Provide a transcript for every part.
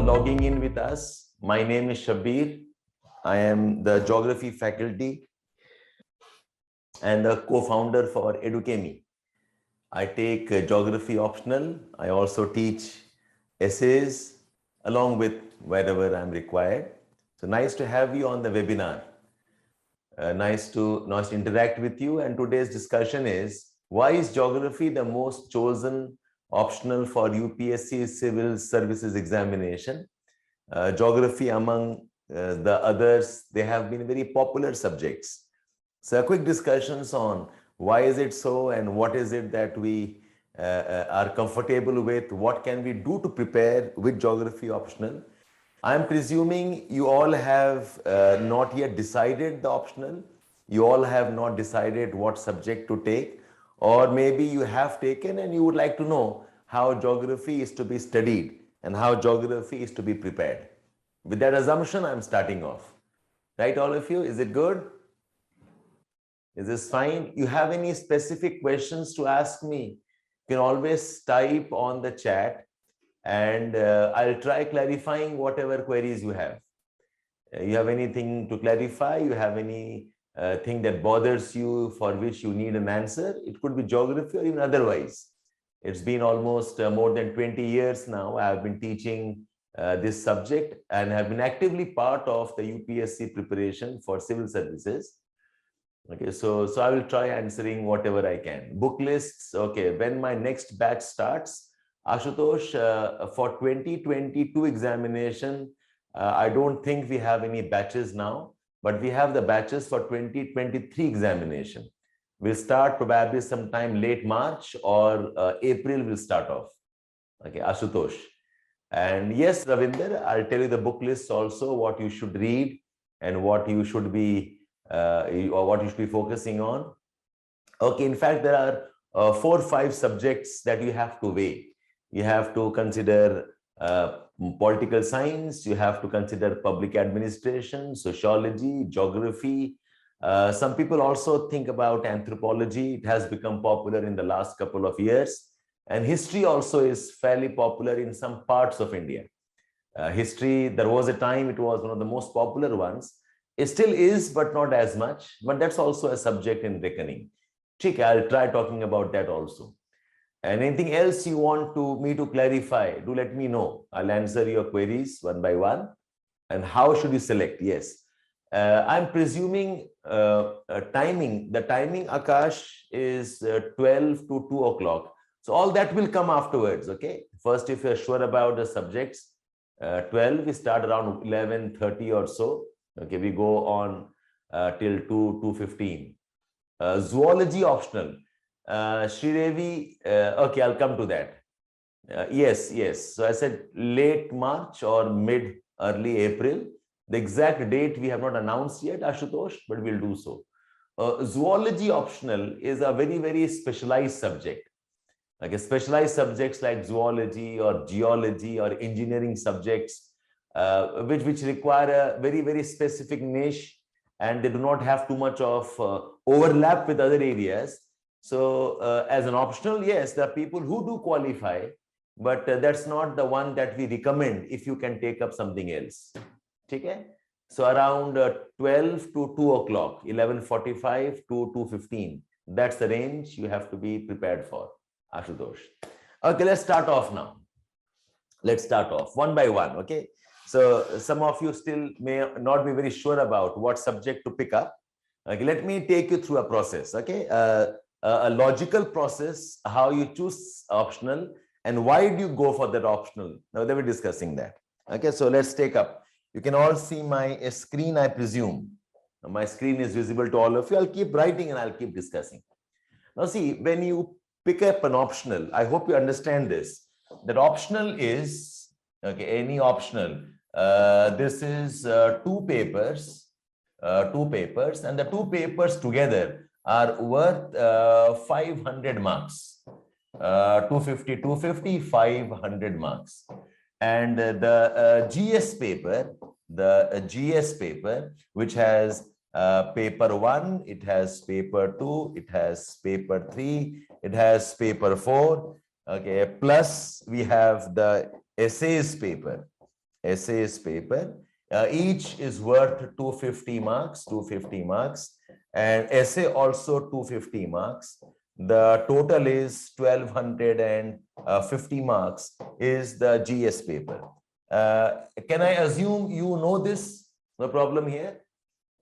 logging in with us. My name is Shabbir. I am the geography faculty and the co-founder for Edukemy. I take geography optional. I also teach essays along with wherever I'm required. So nice to have you on the webinar. Nice to interact with you. And today's discussion is, why is geography the most chosen optional for UPSC Civil Services examination? Geography among the others, they have been very popular subjects. So quick discussions on why is it so and what is it that we are comfortable with, what can we do to prepare with geography optional. I'm presuming you all have not yet decided the optional. You all have not decided what subject to take, or maybe you have taken and you would like to know how geography is to be studied and how geography is to be prepared. With that assumption, I'm starting off. Right, all of you? Is it good? Is this fine? You have any specific questions to ask me? You can always type on the chat and I'll try clarifying whatever queries you have. You have anything to clarify? You have any thing that bothers you for which you need an answer? It could be geography or even otherwise. It's been almost more than 20 years now. I have been teaching this subject and have been actively part of the UPSC preparation for civil services. Okay, so I will try answering whatever I can. Book lists, okay, when my next batch starts, Ashutosh, for 2022 examination, I don't think we have any batches now, but we have the batches for 2023 examination. We'll start probably sometime late March or April will start off. Okay, Ashutosh. And yes, Ravinder, I'll tell you the book lists also, what you should read and what you should be or what you should be focusing on. Okay, in fact, there are 4 or 5 subjects that you have to weigh. You have to consider political science, you have to consider public administration, sociology, geography. Some people also think about anthropology. It has become popular in the last couple of years. And history also is fairly popular in some parts of India. History, there was a time it was one of the most popular ones. It still is, but not as much. But that's also a subject in reckoning. Okay, I'll try talking about that also. And anything else you want me to clarify, do let me know. I'll answer your queries one by one. And how should you select? Yes. I'm presuming timing. The timing, Akash, is 12 to 2 o'clock. So all that will come afterwards, okay? First, if you're sure about the subjects, 12, we start around 11:30 or so. Okay, we go on till 2:15. Zoology optional. Sridevi, okay, I'll come to that. Yes. So I said late March or early April. The exact date we have not announced yet, Ashutosh, but we'll do so. Zoology optional is a very, very specialized subject. Okay, specialized subjects like zoology or geology or engineering subjects, which require a very, very specific niche, and they do not have too much of overlap with other areas. So as an optional, yes, there are people who do qualify, but that's not the one that we recommend if you can take up something else. Okay? So around 12 to 2 o'clock, 11:45 to 2:15. That's the range you have to be prepared for, Ashutosh. Okay, let's start off now. Let's start off one by one, okay? So some of you still may not be very sure about what subject to pick up. Okay, let me take you through a process, okay? A logical process, how you choose optional and why do you go for that optional. Now they were discussing that. Okay, so let's take up. You can all see my screen, I presume. My screen is visible to all of you. I'll keep writing and I'll keep discussing. Now see, when you pick up an optional, I hope you understand this. That optional is, okay, any optional. This is 2 papers, and the 2 papers together are worth 500 marks. 250, 500 marks. And the GS paper, which has paper 1, it has paper 2, it has paper 3, it has paper 4. Okay, plus we have the essays paper. essays paper. Each is worth 250 marks, 250 marks, and essay also 250 marks. The total is 1250 marks is the GS paper. Can I assume you know this? No problem here.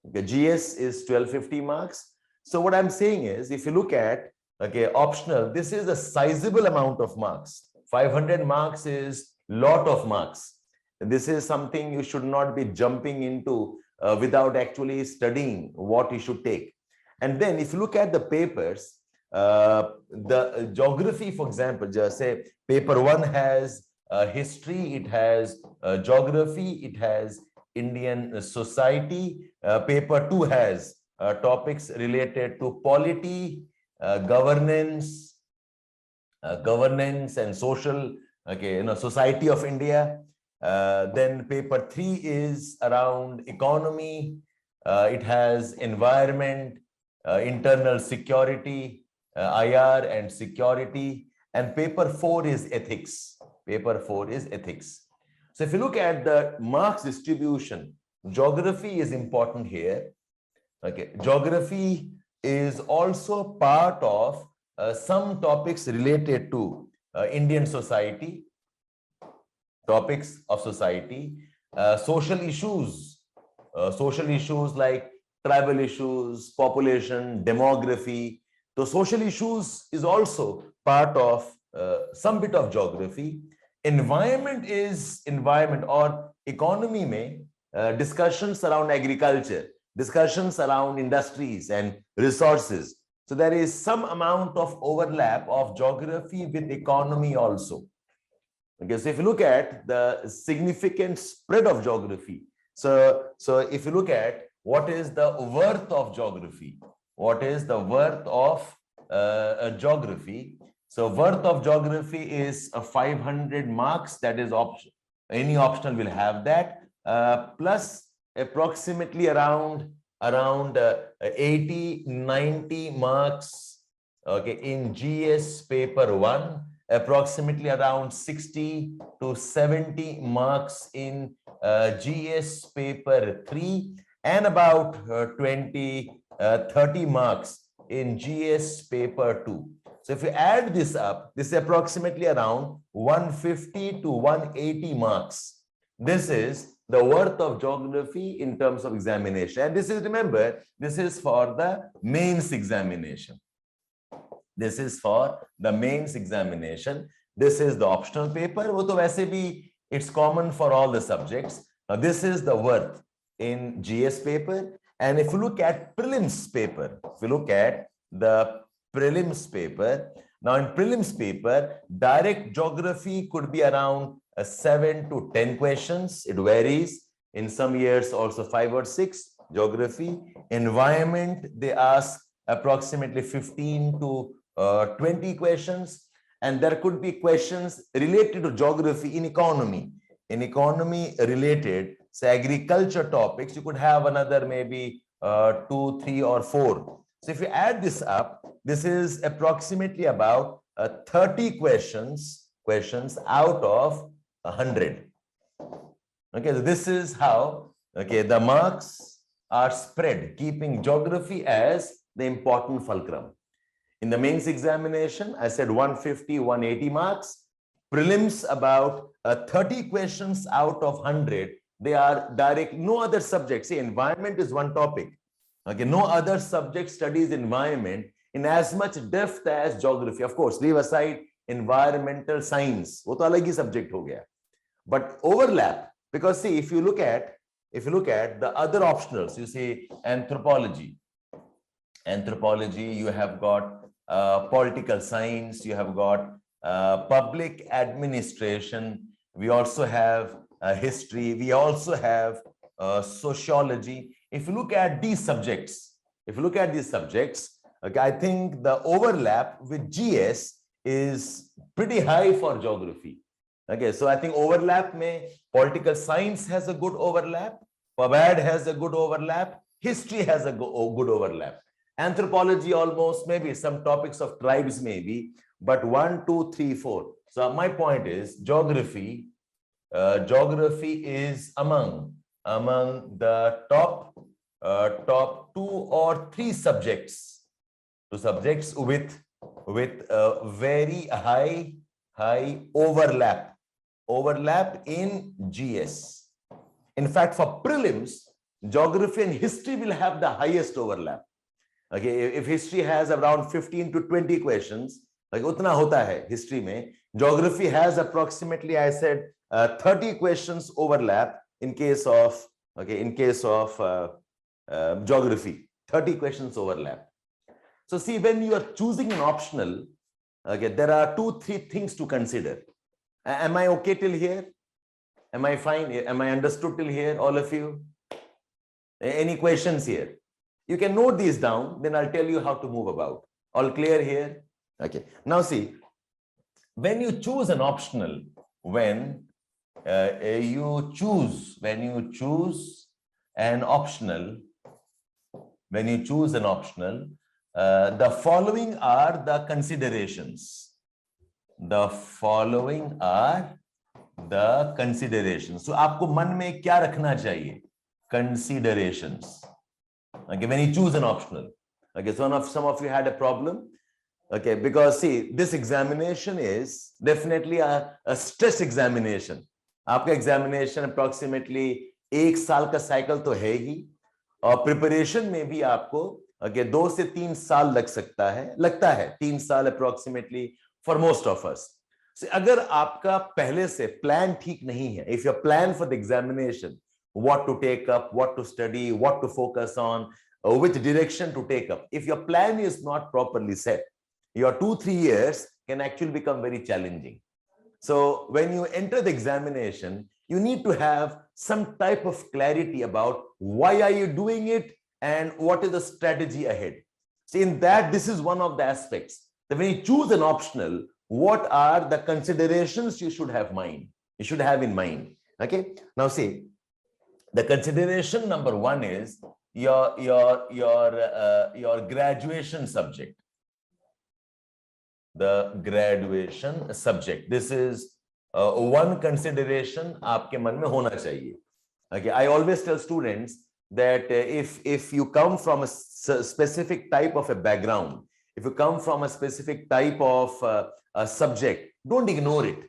The GS is 1250 marks. So what I'm saying is, if you look at, okay, optional, this is a sizable amount of marks. 500 marks is lot of marks. This is something you should not be jumping into without actually studying what you should take. And then if you look at the papers, the geography, for example, just say paper 1 has history, it has geography, it has Indian society. Paper 2 has topics related to polity, governance and social, okay, society of India. Then paper 3 is around economy. It has environment, internal security, IR and security. And paper 4 is ethics. Paper 4 is ethics. So if you look at the marks distribution, geography is important here. Okay, geography is also part of some topics related to Indian society, topics of society, social issues like tribal issues, population, demography. So social issues is also part of some bit of geography. Environment is environment or economy mein discussions around agriculture, discussions around industries and resources. So there is some amount of overlap of geography with economy also. Okay, so if you look at the significant spread of geography, so if you look at what is the worth of geography, what is the worth of geography? So worth of geography is 500 marks. That is option. Any optional will have that, plus approximately around 80-90 marks. Okay, in GS paper 1, approximately around 60 to 70 marks in GS paper 3, and about 20-30 marks in GS paper 2. So if you add this up, this is approximately around 150 to 180 marks. This is the worth of geography in terms of examination. And this is, remember, this is for the mains examination. This is for the mains examination. This is the optional paper. वो तो वैसे भी it's common for all the subjects. Now this is the worth in GS paper. And if you look at prelims paper, if you look at the prelims paper, now in prelims paper, direct geography could be around 7 to 10 questions. It varies. In some years also 5 or 6. Geography, environment, they ask approximately 15 to 20 questions. And there could be questions related to geography in economy. In economy related, say agriculture topics, you could have another maybe 2, 3 or 4. So if you add this up, this is approximately about 30 questions out of 100. Okay, so this is how, okay, the marks are spread, keeping geography as the important fulcrum. In the mains examination, I said 150, 180 marks. Prelims about 30 questions out of 100. They are direct, no other subject. See, environment is one topic. Okay, no other subject studies environment in as much depth as geography. Of course, leave aside environmental science. वो तो अलग ही subject हो गया. But overlap, because see, if you look at the other optionals, you see anthropology. Anthropology, you have got political science, you have got public administration. We also have history. We also have sociology. If you look at these subjects, okay, I think the overlap with GS is pretty high for geography. Okay, so I think overlap may political science has a good overlap, PubAd has a good overlap, history has a good overlap. Anthropology almost, maybe some topics of tribes maybe, but 1, 2, 3, 4. So my point is geography, geography is among the top 2 or 3 subjects, with very high overlap in GS. In fact, for prelims, geography and history will have the highest overlap. Okay, if history has around 15 to 20 questions, like utna hota hai history mein, geography has approximately, I said, 30 questions overlap in case of geography. 30 questions overlap. So see, when you are choosing an optional, okay, there are 2-3 things to consider. Am I okay till here? Am I fine? Am I understood till here, all of you? Any questions here? You can note these down, then I'll tell you how to move about. All clear here? Okay. Now see, when you choose an optional, when you choose an optional, the following are the considerations. The following are the considerations. So आपको मन में क्या रखना चाहिए? Considerations. Okay, when you choose an optional. Okay, so some of you had a problem. Okay, because see, this examination is definitely a stress examination. आपका examination approximately 1 साल का cycle तो है ही, और preparation में भी आपको 2 से 3 साल लगता है 3 साल approximately for most of us. So, अगर आपका पहले से plan ठीक नहीं है, if your plan for the examination, what to take up, what to study, what to focus on, which direction to take up, if your plan is not properly set, your 2-3 years can actually become very challenging. So when you enter the examination, you need to have some type of clarity about why are you doing it and what is the strategy ahead. So in that, this is one of the aspects that when you choose an optional, what are the considerations you should have in mind. Okay, now see, the consideration number 1 is your graduation subject. The graduation subject. This is one consideration आपके मन में होना चाहिए. Okay, I always tell students that if you come from a specific type of a background, if you come from a specific type of a subject, don't ignore it.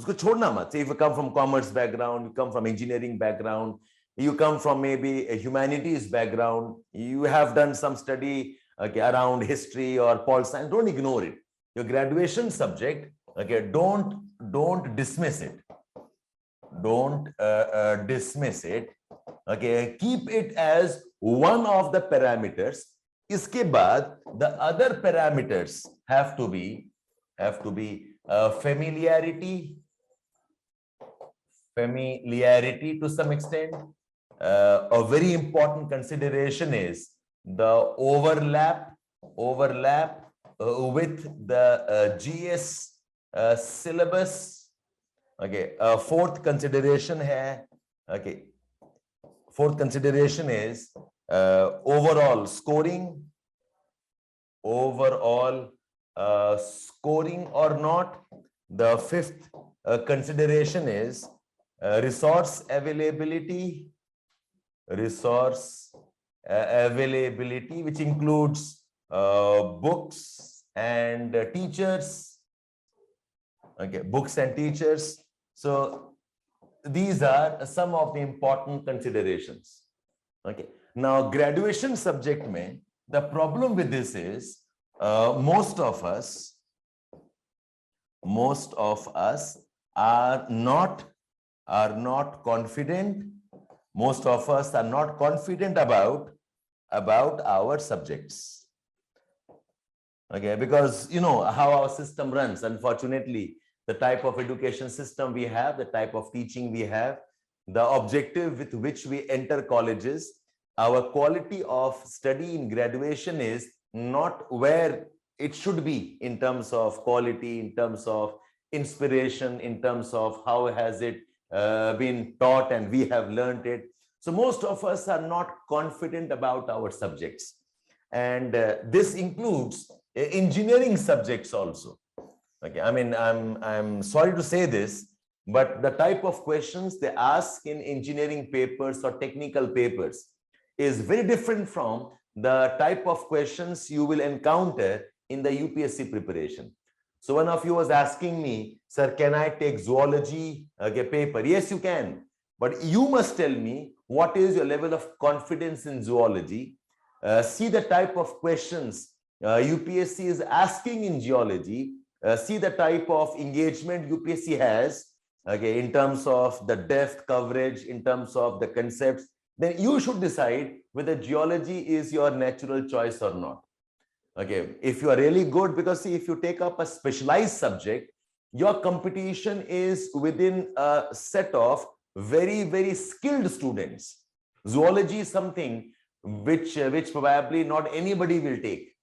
उसको छोड़ना मत. If you come from commerce background, you come from engineering background, you come from maybe a humanities background, you have done some study around history or pol science, don't ignore it. Your graduation subject, don't dismiss it. Don't dismiss it. Okay, keep it as one of the parameters. Iske baad, the other parameters have to be familiarity to some extent. A very important consideration is the overlap with the GS syllabus. Okay, fourth consideration is overall scoring or not. The fifth consideration is resource availability, which includes books and teachers. Okay, books and teachers. So these are some of the important considerations. Okay, now graduation subject mein, the problem with this is most of us are not confident. Most of us are not confident about our subjects. Okay, because you know how our system runs. Unfortunately, the type of education system we have, the type of teaching we have, the objective with which we enter colleges, our quality of study in graduation is not where it should be in terms of quality, in terms of inspiration, in terms of how has it been taught and we have learned it. So most of us are not confident about our subjects. And this includes engineering subjects also. Okay, I mean, I'm sorry to say this, but the type of questions they ask in engineering papers or technical papers is very different from the type of questions you will encounter in the UPSC preparation. So one of you was asking me, sir, can I take zoology paper? Yes, you can. But you must tell me what is your level of confidence in zoology. See the type of questions UPSC is asking in geology. See the type of engagement UPSC has, okay, in terms of the depth coverage, in terms of the concepts. Then you should decide whether geology is your natural choice or not. Okay, if you are really good, because see, if you take up a specialized subject, your competition is within a set of very, very skilled students. Zoology is something which probably not anybody will take,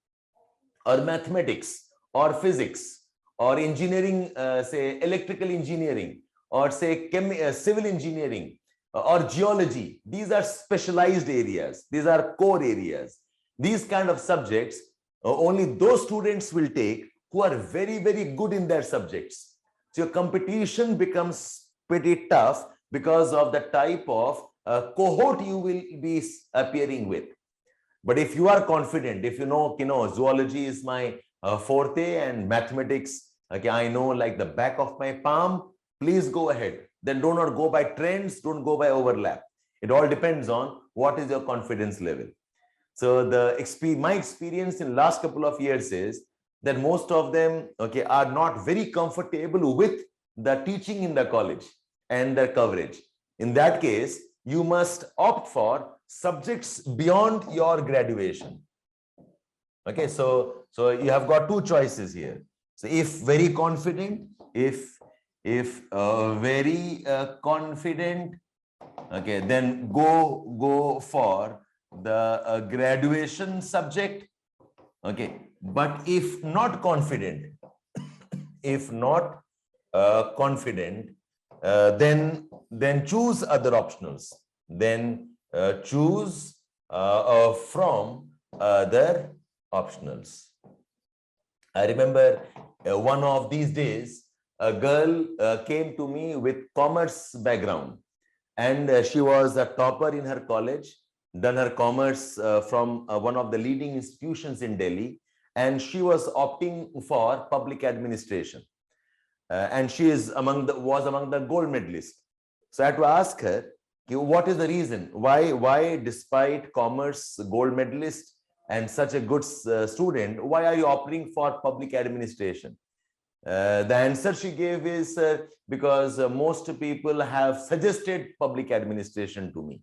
or mathematics, or physics, or engineering, say electrical engineering, or say civil engineering, or geology. These are specialized areas. These are core areas. These kind of subjects only those students will take who are very, very good in their subjects. So your competition becomes pretty tough because of the type of cohort you will be appearing with. But if you are confident, if you know, zoology is my forte and mathematics, okay, I know like the back of my palm, please go ahead. Then do not go by trends, don't go by overlap. It all depends on what is your confidence level. So my experience in last couple of years is that most of them, okay, are not very comfortable with the teaching in the college and their coverage. In that case, you must opt for subjects beyond your graduation. Okay, so you have got two choices here. So if very confident, very confident, okay, then go for the graduation subject. Okay, but if not confident, then choose other optionals. Then choose from other optionals. I remember one of these days, a girl came to me with commerce background, and she was a topper in her college, done her commerce from one of the leading institutions in Delhi, and she was opting for public administration. And she is was among the gold medalists. So I had to ask her, what is the reason? Why despite commerce gold medalist and such a good student, why are you opting for public administration? The answer she gave is because most people have suggested public administration to me.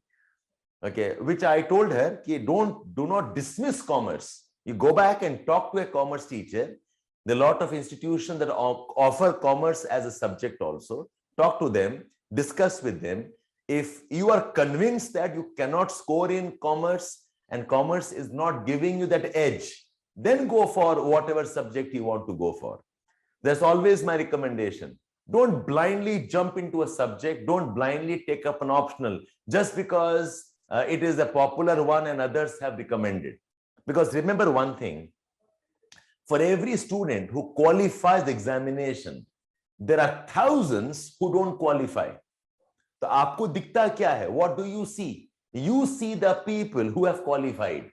Okay, which I told her, do not dismiss commerce. You go back and talk to a commerce teacher. There are a lot of institutions that offer commerce as a subject also. Talk to them, discuss with them. If you are convinced that you cannot score in commerce and commerce is not giving you that edge, then go for whatever subject you want to go for. That's always my recommendation. Don't blindly jump into a subject. Don't blindly take up an optional just because it is a popular one and others have recommended. Because remember one thing, for every student who qualifies the examination, there are thousands who don't qualify. So aapko dikhta kya hai? What do you see? You see the people who have qualified.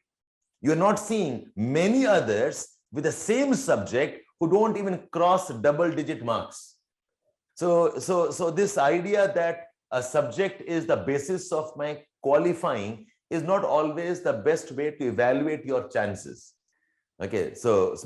You're not seeing many others with the same subject who don't even cross double-digit marks. So this idea that a subject is the basis of my qualifying is not always the best way to evaluate your chances. Okay,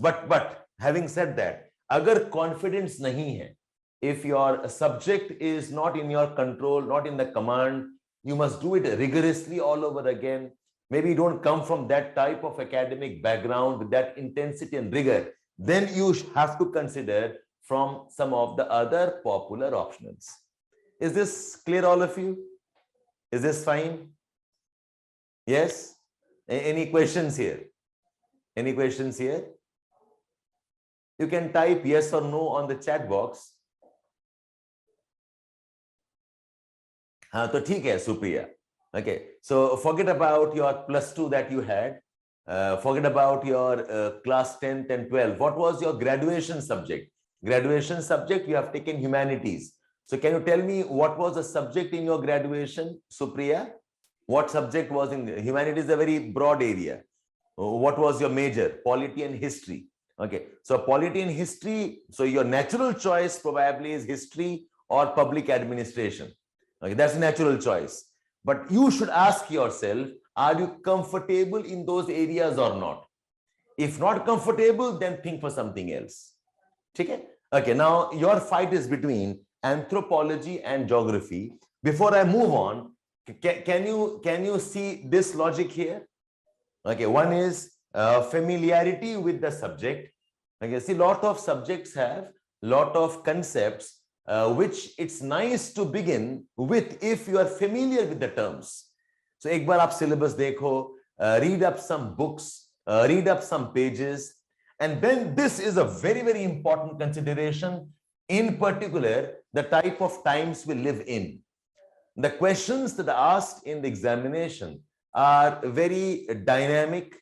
but having said that, agar confidence nahi hai, if your subject is not in your control, not in the command, you must do it rigorously all over again. Maybe you don't come from that type of academic background with that intensity and rigor. Then you have to consider from some of the other popular optionals. Is this clear, all of you? Is this fine? Yes? Any questions here? Any questions here? You can type yes or no on the chat box. तो ठीक है, Supriya. Okay, so forget about your +2 that you had. Forget about your class 10th and 12th. What was your graduation subject? Graduation subject, you have taken humanities. So can you tell me what was the subject in your graduation, Supriya? What subject was in humanities? Is a very broad area. What was your major? Polity and history. Okay, so polity and history. So your natural choice probably is history or public administration. Okay, that's a natural choice. But you should ask yourself, are you comfortable in those areas or not? If not comfortable, then think for something else. Okay, okay, now your fight is between anthropology and geography. Before I move on, can you see this logic here? Okay, one is familiarity with the subject. Okay, see, lot of subjects have lot of concepts which it's nice to begin with if you are familiar with the terms. So एक बार आप syllabus देखो, read up some books, read up some pages, and then this is a very, very important consideration, in particular, the type of times we live in. The questions that are asked in the examination are very dynamic.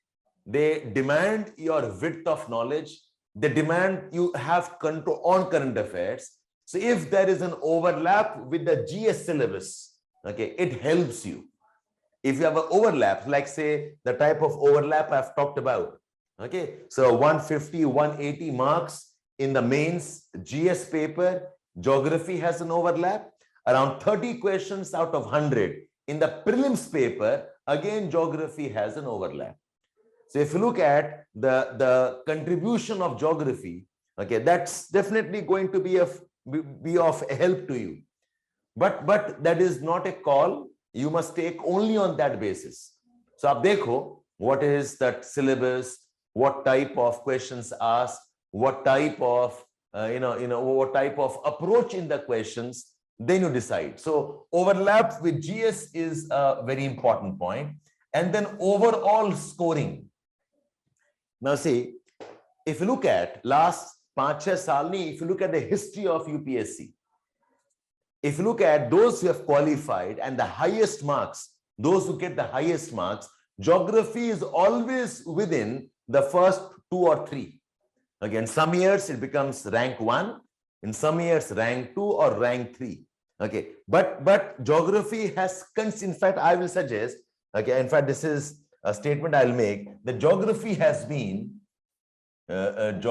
They demand your width of knowledge. They demand you have control on current affairs. So if there is an overlap with the GS syllabus, okay, it helps you. If you have an overlap, like say the type of overlap I've talked about, okay, so 150, 180 marks in the mains GS paper, geography has an overlap. Around 30 questions out of 100 in the prelims paper, again, geography has an overlap. So if you look at the contribution of geography, okay, that's definitely going to be of help to you. But that is not a call you must take only on that basis. So ab dekho, what is that syllabus, what type of questions asked, what type of what type of approach in the questions, then you decide. So overlap with GS is a very important point. And then overall scoring. Now see, if you look at last 5-6 salni, if you look at the history of UPSC, if you look at those who have qualified and the highest marks, those who get the highest marks, geography is always within the first 2 or 3. Again, some years it becomes rank 1, in some years rank 2 or rank 3. Okay, but geography has, in fact, I will suggest, okay, in fact, this is a statement I'll make, the geography has been one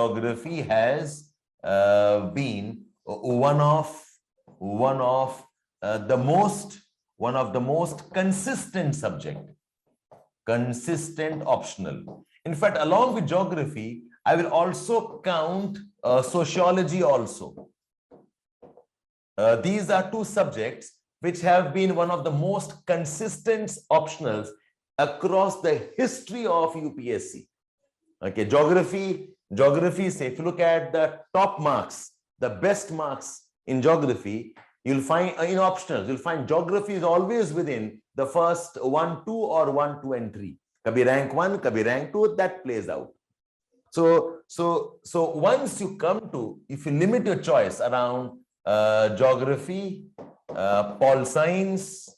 of the most consistent subject, consistent optional. In fact, along with geography, I will also count sociology also. These are 2 subjects which have been one of the most consistent optionals across the history of UPSC. Okay, geography, say, if you look at the top marks, the best marks in geography, you'll find in optionals, you'll find geography is always within the first 1, 2 or 1, 2 and 3. Kabhi rank 1, kabhi rank 2, that plays out. So once you come to, if you limit your choice around geography, pol science,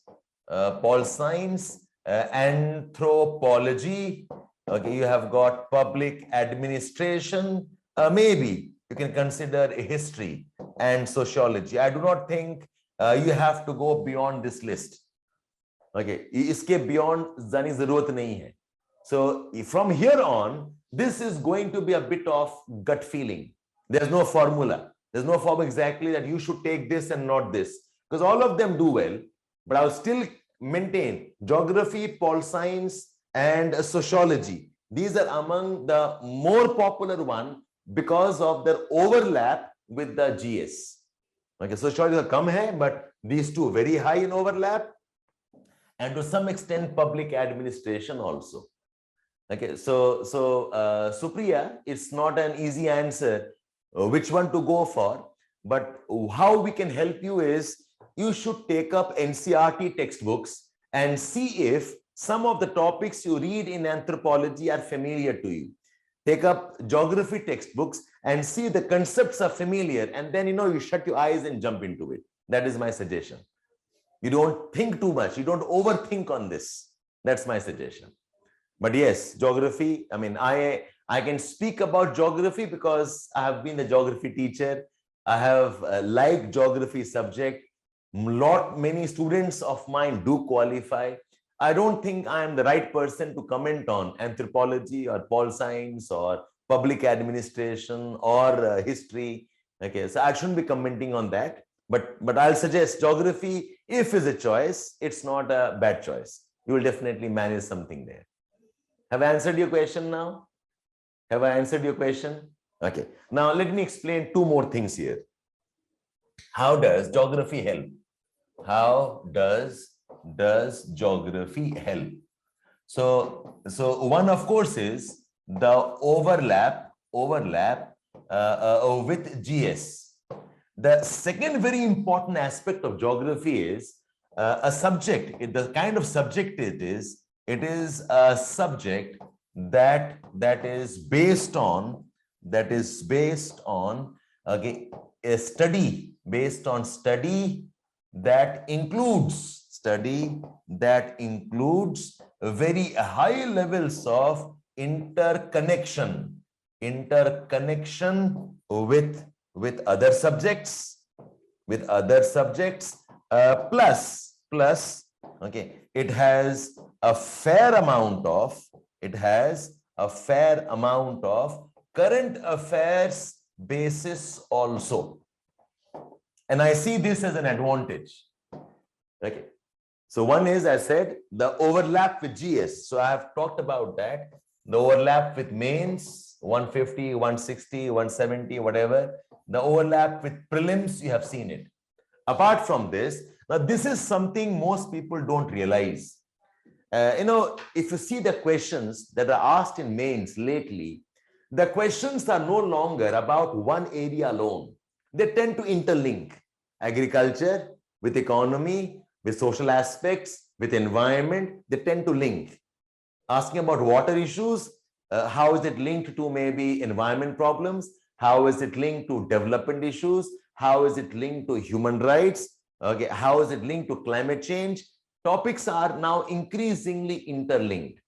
anthropology, okay, you have got public administration, maybe you can consider history and sociology. I do not think you have to go beyond this list. Okay, iske beyond zani zarurat nahi hai. So from here on, this is going to be a bit of gut feeling. There's no formula. There's no formula exactly that you should take this and not this, because all of them do well, but I'll still maintain geography, pol science, and sociology. These are among the more popular one because of their overlap with the GS. Okay, sociology is come hai, but these 2 very high in overlap, and to some extent public administration also. Okay, so Supriya, it's not an easy answer which one to go for, but how we can help you is you should take up NCERT textbooks and see if some of the topics you read in anthropology are familiar to you. Take up geography textbooks and see the concepts are familiar, and then you shut your eyes and jump into it. That is my suggestion. You don't think too much, you don't overthink on this. That's my suggestion. But yes, geography, I mean, I can speak about geography because I have been the geography teacher. I have liked geography subject. Many students of mine do qualify. I don't think I am the right person to comment on anthropology or pol science or public administration or history. Okay, so I shouldn't be commenting on that. But I'll suggest geography, if is a choice, it's not a bad choice. You will definitely manage something there. Have I answered your question now? Have I answered your question? Okay. Now let me explain two more things here. How does geography help? How does geography help? So one, of course, is the overlap with GS. The second very important aspect of geography is a subject. The kind of subject it is a subject that is based on okay, a study based on study that includes very high levels of interconnection with other subjects plus okay, it has a fair amount of current affairs basis also, and I see this as an advantage. Okay, so one is, I said, the overlap with GS. So I have talked about that. The overlap with mains, 150, 160, 170, whatever. The overlap with prelims, you have seen it. Apart from this, now this is something most people don't realize. If you see the questions that are asked in mains lately, the questions are no longer about one area alone. They tend to interlink agriculture with economy, with social aspects, with environment. They tend to link. Asking about water issues, how is it linked to maybe environment problems? How is it linked to development issues? How is it linked to human rights? Okay, how is it linked to climate change? Topics are now increasingly interlinked.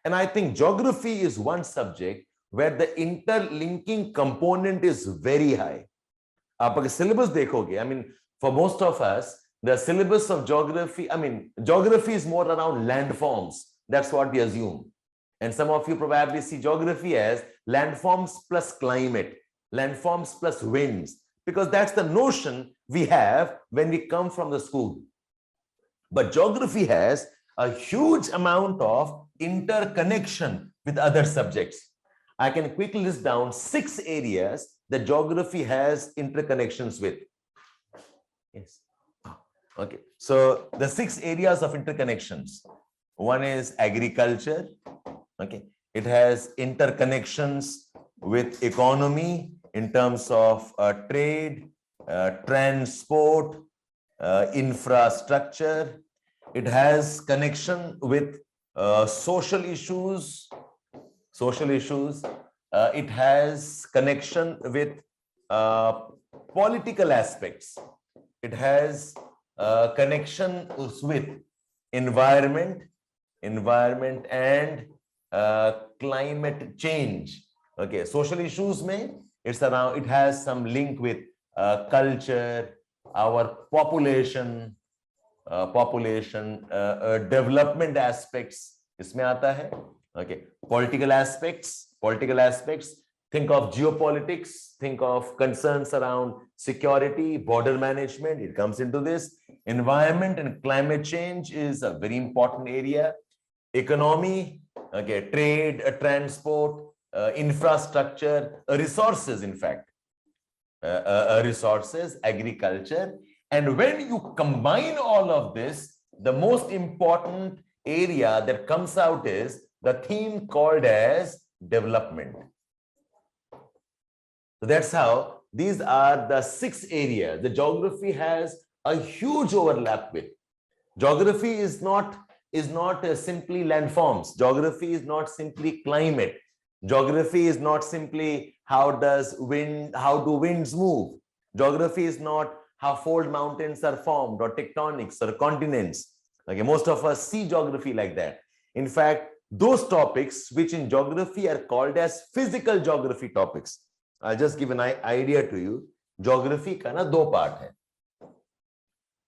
And I think geography is one subject where the interlinking component is very high. आप अगर syllabus देखोगे, I mean, for most of us, the syllabus of geography, geography is more around landforms. That's what we assume. And some of you probably see geography as landforms plus climate, landforms plus winds, because that's the notion we have when we come from the school. But geography has a huge amount of interconnection with other subjects. I can quickly list down 6 areas that geography has interconnections with. Yes. Okay. So the 6 areas of interconnections. One is agriculture. Okay. It has interconnections with economy in terms of trade, transport, infrastructure. It has connection with social issues. It has connection with political aspects. It has connection with environment and climate change. Okay, social issues it has some link with culture, our population, development aspects. इसमें आता है. Okay, political aspects. Think of geopolitics, think of concerns around security, border management. It comes into this. Environment and climate change is a very important area. Economy, okay, trade, transport, infrastructure, resources, in fact, resources, agriculture. And when you combine all of this, the most important area that comes out is the theme called as development. So that's how these are the 6 areas the geography has a huge overlap with. Geography is not simply landforms. Geography is not simply climate. Geography is not simply how do winds move. Geography is not how fold mountains are formed or tectonics or continents. Okay, most of us see geography like that. In fact, those topics which in geography are called as physical geography topics. I'll just give an idea to you. geography का ना दो part है.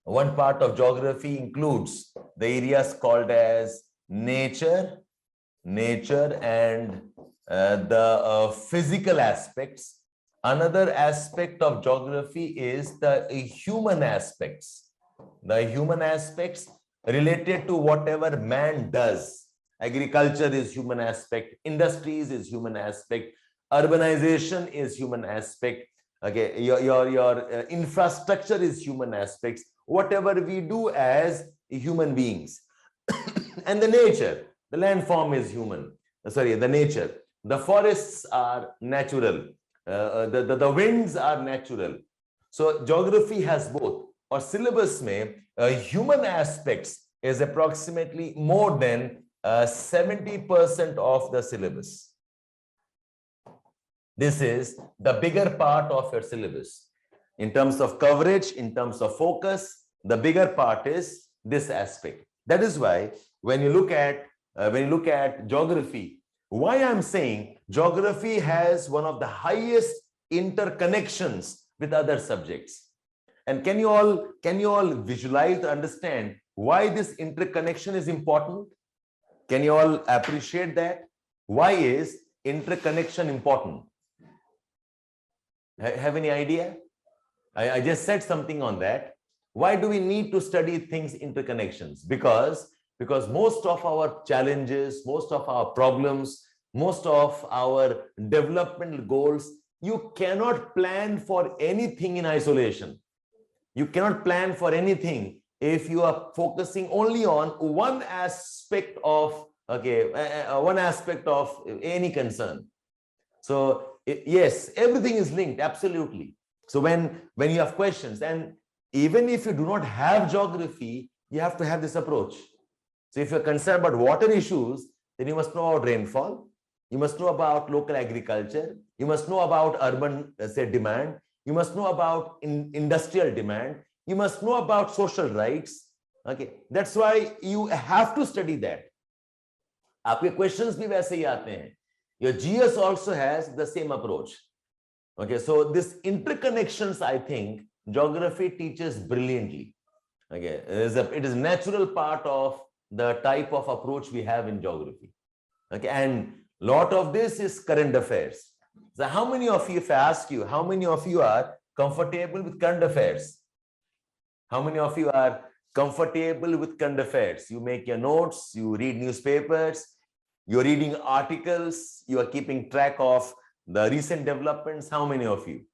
One part of geography includes the areas called as nature and the physical aspects. Another aspect of geography is the human aspects. The human aspects related to whatever man does. Agriculture is human aspect, industries is human aspect, urbanization is human aspect. Okay, your infrastructure is human aspects. Whatever we do as human beings, and the nature, the landform is human. Sorry, the nature. The forests are natural. The winds are natural. So geography has both. Or syllabus में human aspects is approximately more than 70% of the syllabus. This is the bigger part of your syllabus. In terms of coverage, in terms of focus, the bigger part is this aspect. That is why when you look at geography, why I'm saying geography has one of the highest interconnections with other subjects. And can you all visualize, understand why this interconnection is important? Can you all appreciate that? Why is interconnection important? Have any idea? I just said something on that. Why do we need to study things interconnections? Because most of our challenges, most of our problems, most of our developmental goals, you cannot plan for anything in isolation. You cannot plan for anything if you are focusing only on one aspect of any concern. So yes, everything is linked, absolutely. So when you have questions, and even if you do not have geography, you have to have this approach. So if you're concerned about water issues, then you must know about rainfall. You must know about local agriculture. You must know about urban, demand. You must know about industrial demand. You must know about social rights. Okay, that's why you have to study that. आपके questions भी वैसे ही आते हैं. Your GS also has the same approach. Okay, so this interconnections, I think, geography teaches brilliantly. Okay, it is a natural part of the type of approach we have in geography. Okay, and lot of this is current affairs. So how many of you, if I ask you, how many of you are comfortable with current affairs? How many of you are comfortable with current affairs? You make your notes, you read newspapers, you're reading articles, you are keeping track of the recent developments. How many of you?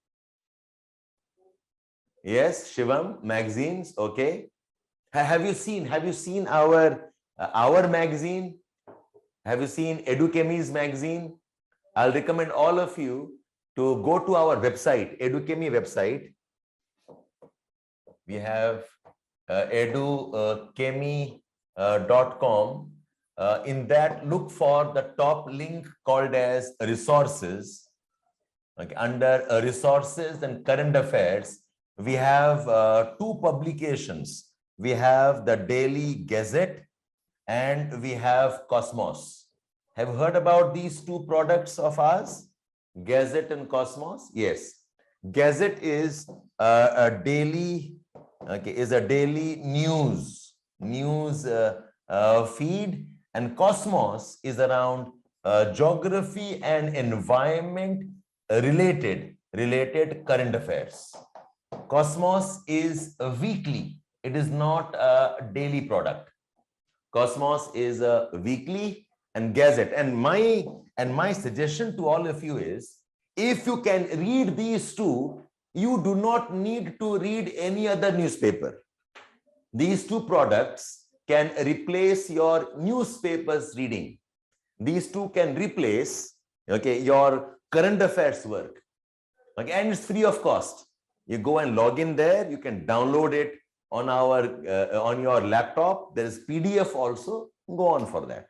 Yes, Shivam, magazines, okay. Have you seen our magazine? Have you seen Edukemy's magazine? I'll recommend all of you to go to our website, Edukemy website. We have edukemy.com. In that, look for the top link called as resources. Okay, under resources and current affairs, we have two publications. We have the Daily Gazette and we have Cosmos. Have you heard about these two products of ours, Gazette and Cosmos? Yes. Gazette is a daily, news feed, and Cosmos is around geography and environment related current affairs. Cosmos is a weekly. It is not a daily product. Cosmos is a weekly, and Gazette. And my suggestion to all of you is, if you can read these two, you do not need to read any other newspaper. These two products can replace your newspaper's reading. These two can replace, okay, your current affairs work. Okay, and it's free of cost. You go and log in there. You can download it on on your laptop. There is PDF also. Go on for that.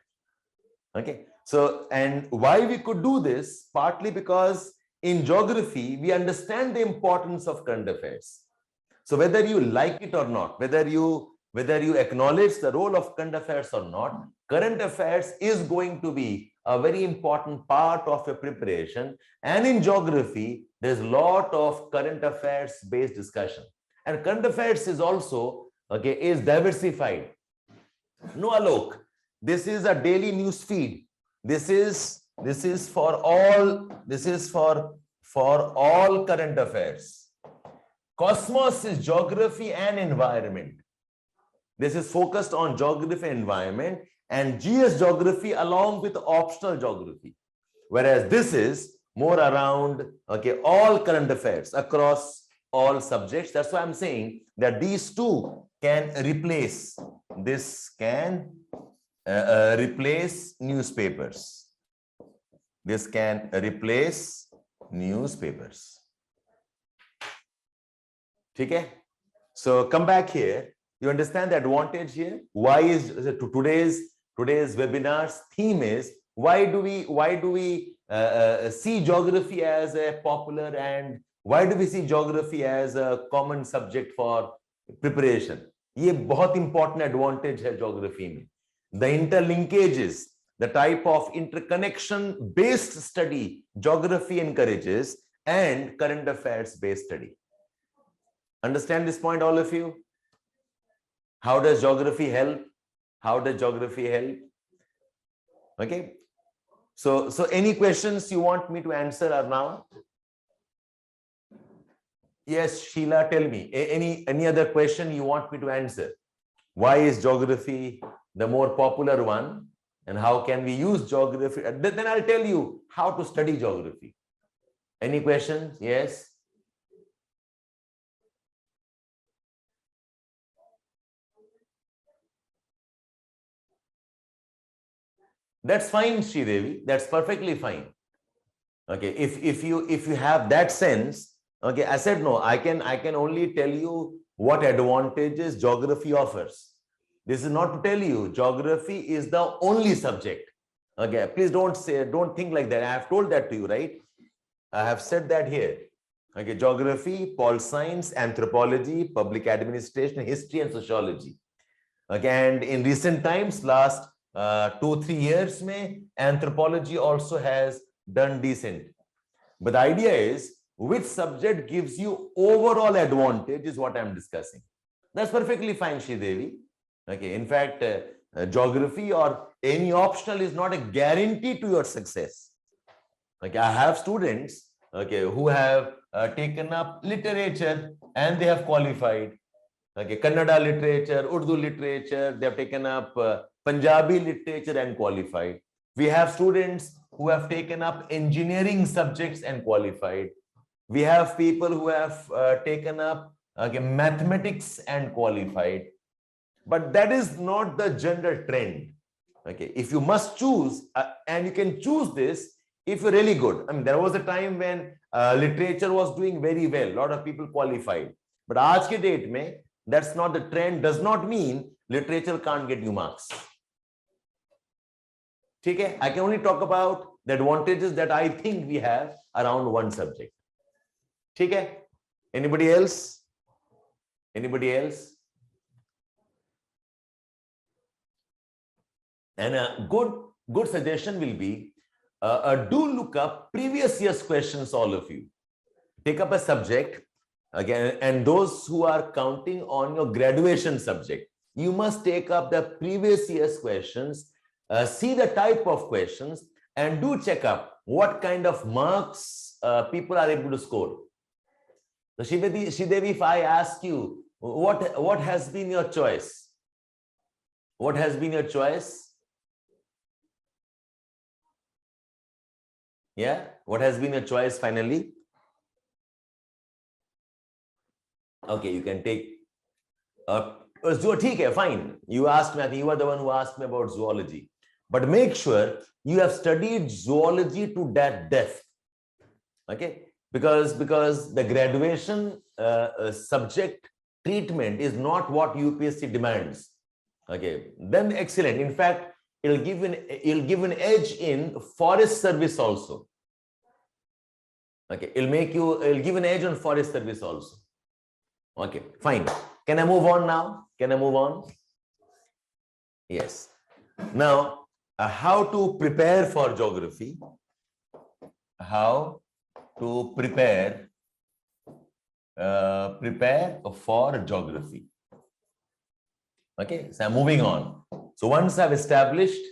Okay. So, and why we could do this? Partly because in geography, we understand the importance of current affairs. So whether you like it or not, whether you whether you acknowledge the role of current affairs or not, current affairs is going to be a very important part of your preparation. And in geography, there's a lot of current affairs based discussion. And current affairs is also, is diversified. No, Alok, this is a daily news feed. This is for all current affairs. Cosmos is geography and environment. This is focused on geography and environment, and GS geography along with optional geography. Whereas this is more around all current affairs across all subjects. That's why I'm saying that these two can replace. This can replace newspapers. This can replace newspapers. Okay? So come back here. You understand the advantage here? Why is today's webinar's theme is why do we see geography as a popular, and why do we see geography as a common subject for preparation? ये बहुत important advantage है geography में. The interlinkages, the type of interconnection based study geography encourages, and current affairs based study. Understand this point, all of you? How does geography help? How does geography help? Okay. So any questions you want me to answer are now? Yes, Sheila, tell me. Any other question you want me to answer? Why is geography the more popular one? And how can we use geography? Then I'll tell you how to study geography. Any questions? Yes. That's fine, Sridevi. That's perfectly fine. Okay, if you have that sense, okay, I said no. I can only tell you what advantages geography offers. This is not to tell you geography is the only subject. Okay, please don't think like that. I have told that to you, right? I have said that here. Okay, geography, pol science, anthropology, public administration, history, and sociology. Okay, and in recent times, last 2-3 years, anthropology also has done decent. But the idea is which subject gives you overall advantage is what I'm discussing. That's perfectly fine, Sridevi. Okay, in fact, geography or any optional is not a guarantee to your success. Okay, I have students who have taken up literature and they have qualified. Okay, Kannada literature, Urdu literature, they have taken up Punjabi literature and qualified. We have students who have taken up engineering subjects and qualified. We have people who have taken up mathematics and qualified. But that is not the general trend. Okay, if you must choose, and you can choose this if you're really good. I mean, there was a time when literature was doing very well. A lot of people qualified. But aaj ke date mein, that's not the trend. Does not mean literature can't get you marks. Okay, I can only talk about the advantages that I think we have around one subject. Okay, anybody else? Anybody else? And a good suggestion will be do look up previous year's questions, all of you. Take up a subject again, and those who are counting on your graduation subject, you must take up the previous year's questions, see the type of questions, and do check up what kind of marks people are able to score. So Sridevi, if I ask you, what has been your choice? What has been your choice? Yeah, what has been your choice finally? Okay, you can take okay, fine. You asked me, I think you are the one who asked me about zoology. But make sure you have studied zoology to that depth. Okay, because the graduation subject treatment is not what UPSC demands. Okay, then excellent. In fact, it'll give an edge in forest service also. Okay, it'll give an edge on forest service also. Okay, fine. Can I move on now? Can I move on? Yes. Now, how to prepare for geography? How to prepare for geography? Okay, so I'm moving on. So once I've established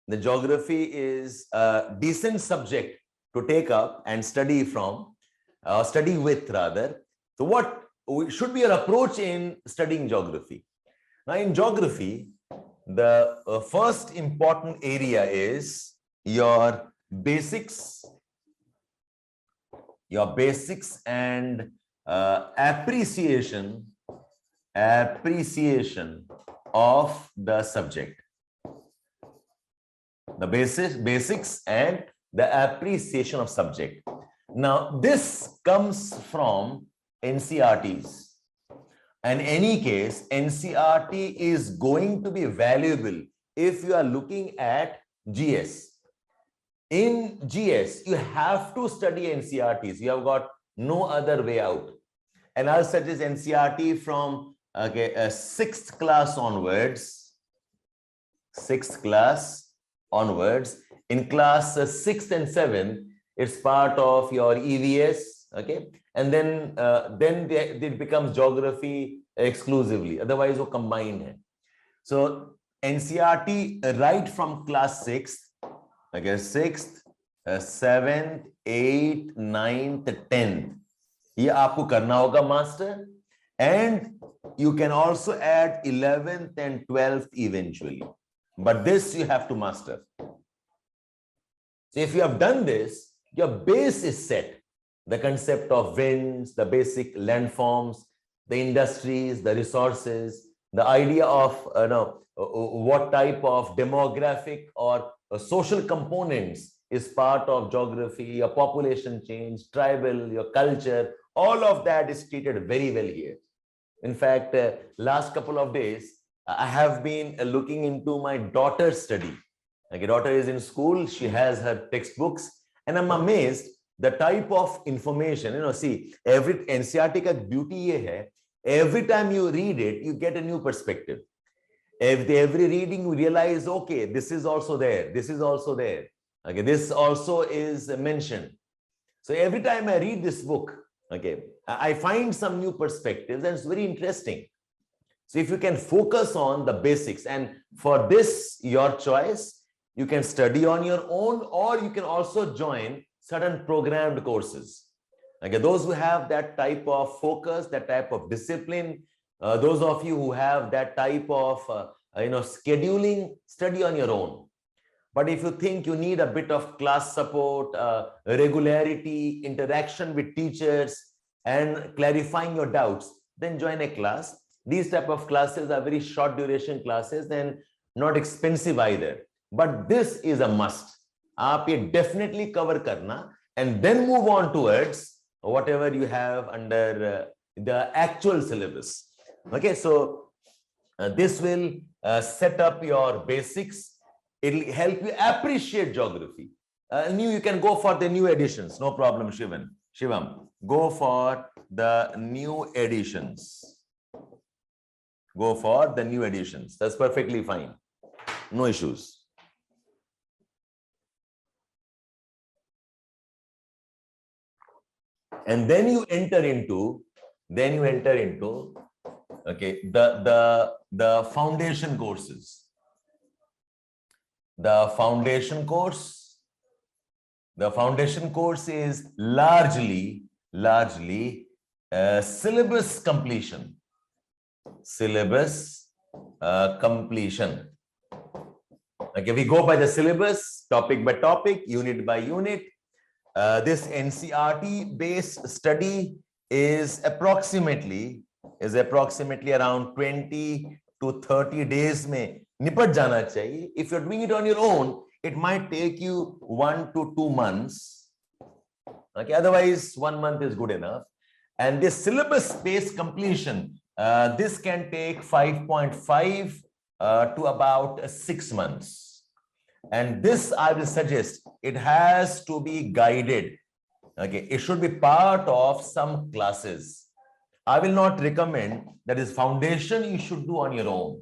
the geography is a decent subject to take up and study from, study with rather. So what should be your approach in studying geography? Now in geography, the first important area is your basics and appreciation of the subject. The basics and the appreciation of subject. Now this comes from NCERTs. In any case, NCERT is going to be valuable if you are looking at GS. In GS, you have to study NCERTs. You have got no other way out. And I'll suggest NCERT from 6th class onwards. 6th class onwards. In class 6th and 7th, it's part of your EVS. Okay, and then it becomes geography exclusively. Otherwise, वो combined है. So NCERT right from class 6th, okay, 6th, 7th, 8th, 9th, 10th. ये आपको करना होगा master, and you can also add 11th and 12th eventually. But this you have to master. So if you have done this, your base is set. The concept of winds, the basic landforms, the industries, the resources, the idea of what type of demographic or social components is part of geography, your population change, tribal, your culture, all of that is treated very well here. In fact, last couple of days, I have been looking into my daughter's study. My daughter is in school, she has her textbooks, and I'm amazed the type of information, see, every NCERT ka beauty ye hai, every time you read it, you get a new perspective. Every reading you realize, okay, this is also there, this is also there. Okay, this also is mentioned. So every time I read this book, okay, I find some new perspectives, and it's very interesting. So if you can focus on the basics, and for this, your choice, you can study on your own, or you can also join certain programmed courses. Okay, those who have that type of focus, that type of discipline, those of you who have that type of scheduling, study on your own. But if you think you need a bit of class support, regularity, interaction with teachers, and clarifying your doubts, then join a class. These type of classes are very short duration classes and not expensive either. But this is a must. आप ये definitely cover करना, and then move on towards whatever you have under the actual syllabus. Okay, so this will set up your basics. It will help you appreciate geography. You can go for the new editions, no problem, Shivam. Go for the new editions. Go for the new editions. That's perfectly fine. No issues. And then you enter into okay, the foundation courses. The foundation course is largely syllabus completion. Completion. Okay, we go by the syllabus, topic by topic, unit by unit. This NCERT based study is approximately around 20 to 30 days में निपट जाना चाहिए. If you're doing it on your own, it might take you 1 to 2 months. Okay, otherwise 1 month is good enough. And this syllabus based completion, this can take 5.5 to about 6 months. And this, I will suggest, it has to be guided. Okay, it should be part of some classes. I will not recommend that is foundation you should do on your own.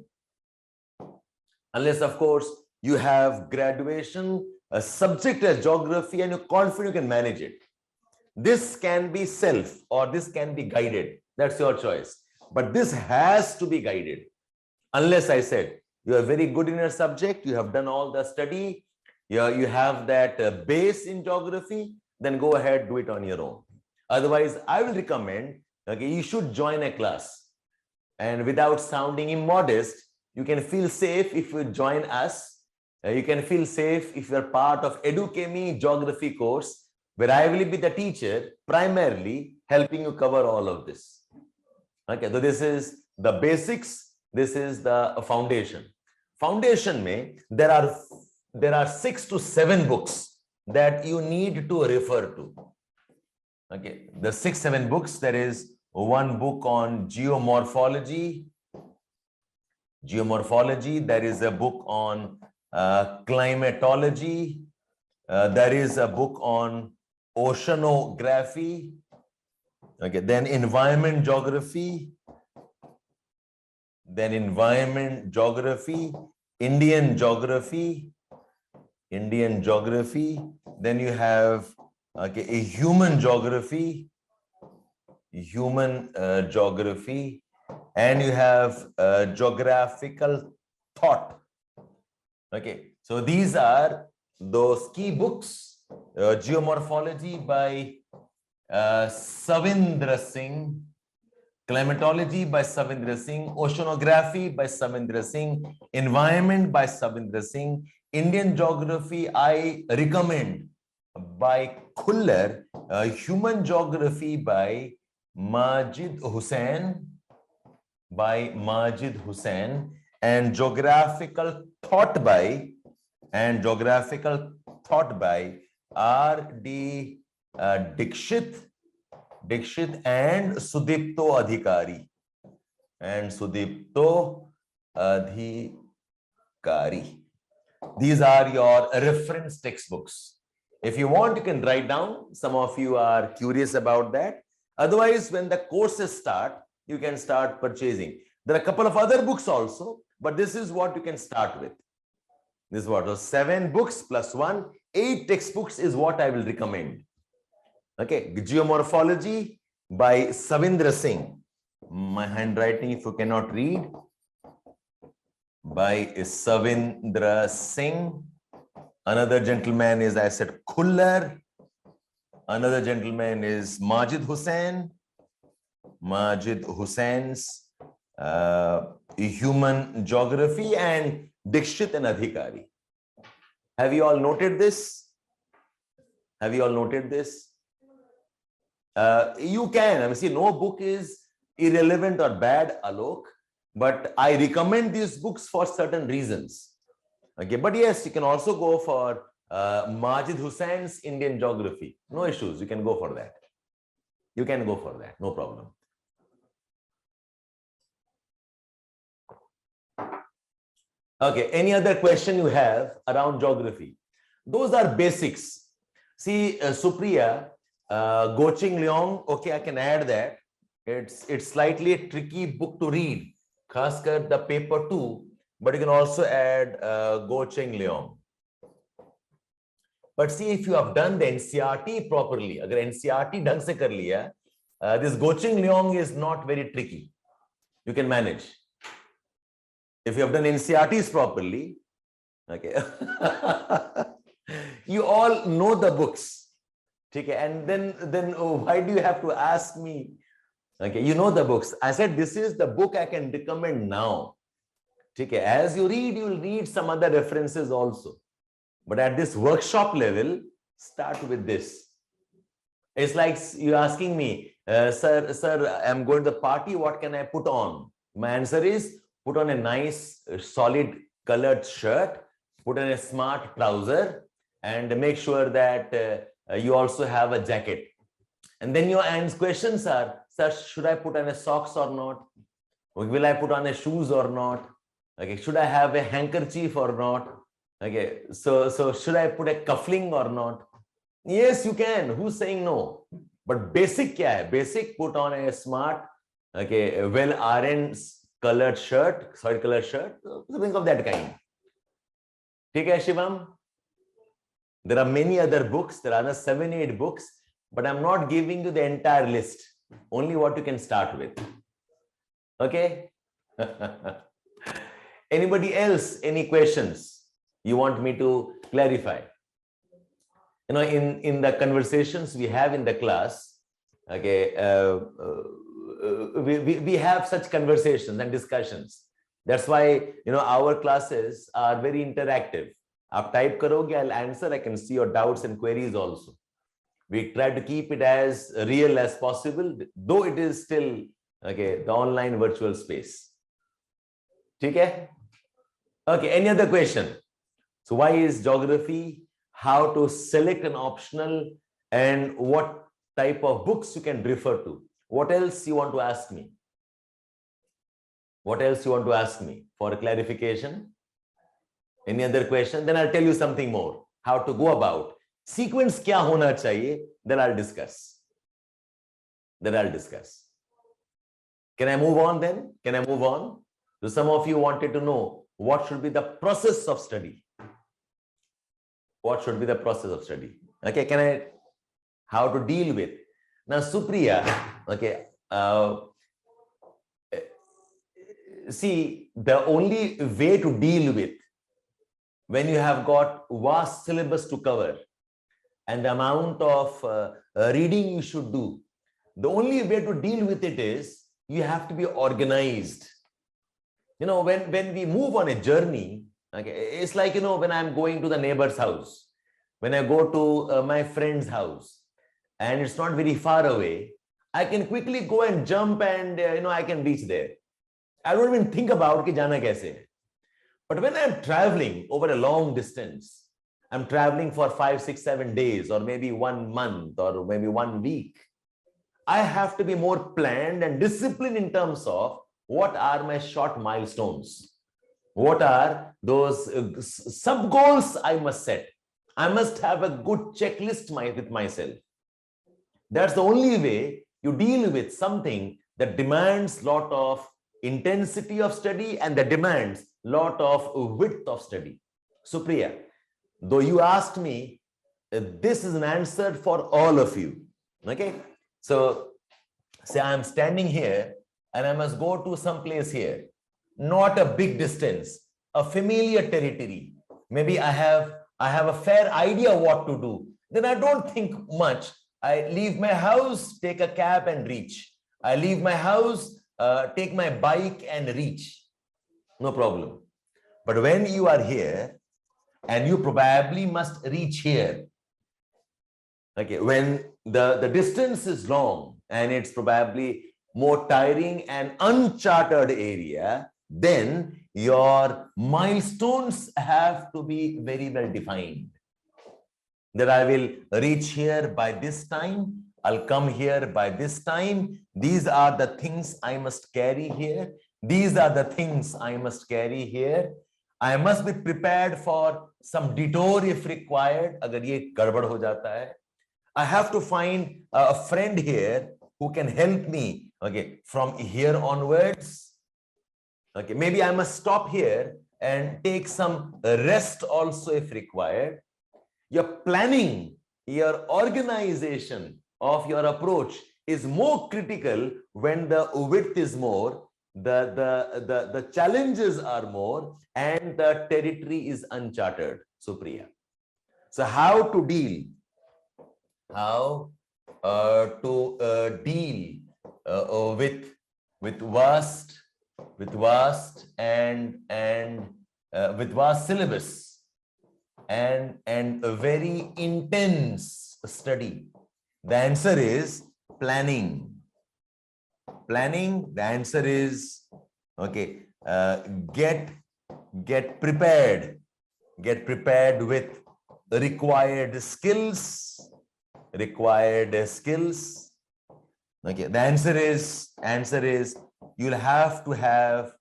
Unless, of course, you have graduation, a subject as geography, and you're confident you can manage it. This can be self or this can be guided. That's your choice. But this has to be guided. Unless I said, you are very good in your subject, you have done all the study, you have that base in geography, then go ahead, do it on your own. Otherwise, I will recommend, okay, you should join a class. And without sounding immodest, you can feel safe if you join us. You can feel safe if you are part of Edukemy geography course, where I will be the teacher, primarily helping you cover all of this. Okay, so this is the basics. This is the foundation. Foundation mein, there are 6 to 7 books that you need to refer to. Okay, the 6-7 books. There is one book on geomorphology. There is a book on climatology. There is a book on oceanography. Okay, then environment geography. Then environment geography, Indian geography. Then you have a human geography, and you have geographical thought. Okay, so these are those key books. Geomorphology by Savindra Singh, climatology by Savindra Singh, oceanography by Savindra Singh, environment by Savindra Singh, Indian geography I recommend by Khuller, human geography by Majid Hussain, and geographical thought by R.D. Dikshit and Sudipto Adhikari. These are your reference textbooks. If you want, you can write down. Some of you are curious about that. Otherwise, when the courses start, you can start purchasing. There are a couple of other books also, but this is what you can start with. This is what? So 7 books plus 1, 8 textbooks is what I will recommend. Okay, Geomorphology by Savindra Singh. My handwriting, if you cannot read, by Savindra Singh. Another gentleman is, I said, Khuller. Another gentleman is Majid Hussain's Human Geography, and Dikshit and Adhikari. Have you all noted this? You can. I mean, see, no book is irrelevant or bad, Alok, but I recommend these books for certain reasons. Okay, but yes, you can also go for Majid Hussain's Indian Geography. No issues. You can go for that. No problem. Okay, any other question you have around geography? Those are basics. See, Supriya, Goching Leong, okay, I can add that. It's slightly a tricky book to read, Khaskar the paper 2, but you can also add Goching Leong. But see, if you have done the NCERT properly, agar NCERT dhang se kar liya, this Goching Leong is not very tricky. You can manage. If you have done NCERTs properly, okay, you all know the books, okay, and then why do you have to ask me? Okay, you know the books. I said this is the book I can recommend now. Okay, as you read, you will read some other references also. But at this workshop level, start with this. It's like you asking me, sir, I'm going to the party. What can I put on? My answer is, put on a nice, solid colored shirt, put on a smart trouser, and make sure that you also have a jacket. And then your questions are, sir, should I put on a socks or not? Will I put on a shoes or not? Okay, should I have a handkerchief or not? Okay, so should I put a cuffling or not? Yes, you can. Who's saying no? But basic kya hai? Basic, put on a smart Okay, well ironed colored shirt, sorry, colored shirt, something of that kind. Okay, Shivam? There are many other books. There are another 7-8 books, but I'm not giving you the entire list. Only what you can start with. Okay? Anybody else? Any questions you want me to clarify? You know, in the conversations we have in the class, okay, we have such conversations and discussions. That's why, you know, our classes are very interactive. Aap type karoge, I'll answer. I can see your doubts and queries also. We try to keep it as real as possible, though it is still, okay, the online virtual space. Okay? Okay, any other question? So why is geography? How to select an optional, and what type of books you can refer to? What else you want to ask me? What else you want to ask me for a clarification? Any other question? Then I'll tell you something more. How to go about. Sequence kya hona chahiye? Then I'll discuss. Can I move on then? Can I move on? So some of you wanted to know what should be the process of study. What should be the process of study? Okay, how to deal with? Now, Supriya, okay, see, the only way to deal with when you have got vast syllabus to cover and the amount of reading you should do, the only way to deal with it is you have to be organized. You know, when we move on a journey, okay, it's like, you know, when I'm going to the neighbor's house, when I go to my friend's house and it's not very far away, I can quickly go and jump and, you know, I can reach there. I don't even think about ki jana kaise hai. But when I'm traveling over a long distance, I'm traveling for 5, 6, 7 days, or maybe 1 month, or maybe 1 week, I have to be more planned and disciplined in terms of what are my short milestones. What are those sub goals I must set? I must have a good checklist with myself. That's the only way you deal with something that demands a lot of intensity of study and that demands a lot of width of study. Supriya, though you asked me, this is an answer for all of you. Okay? So, say I'm standing here and I must go to some place here. Not a big distance, a familiar territory. Maybe I have a fair idea what to do. Then I don't think much. I leave my house, take a cab and reach. I leave my house, take my bike and reach. No problem. But when you are here and you probably must reach here, okay, when the distance is long and it's probably more tiring and uncharted area, then your milestones have to be very well defined. That I will reach here by this time, I'll come here by this time. These are the things I must carry here. These are the things I must carry here. I must be prepared for some detour if required. Agar ye gadbad ho jata hai. I have to find a friend here who can help me, okay, from here onwards. Okay, maybe I must stop here and take some rest also if required. Your planning, your organization of your approach is more critical when the width is more, the challenges are more, and the territory is uncharted. Supriya. So how to deal? How to deal with vast syllabus and a very intense study? The answer is planning. The answer is, okay, get prepared with required skills. Okay, the answer is you'll have to have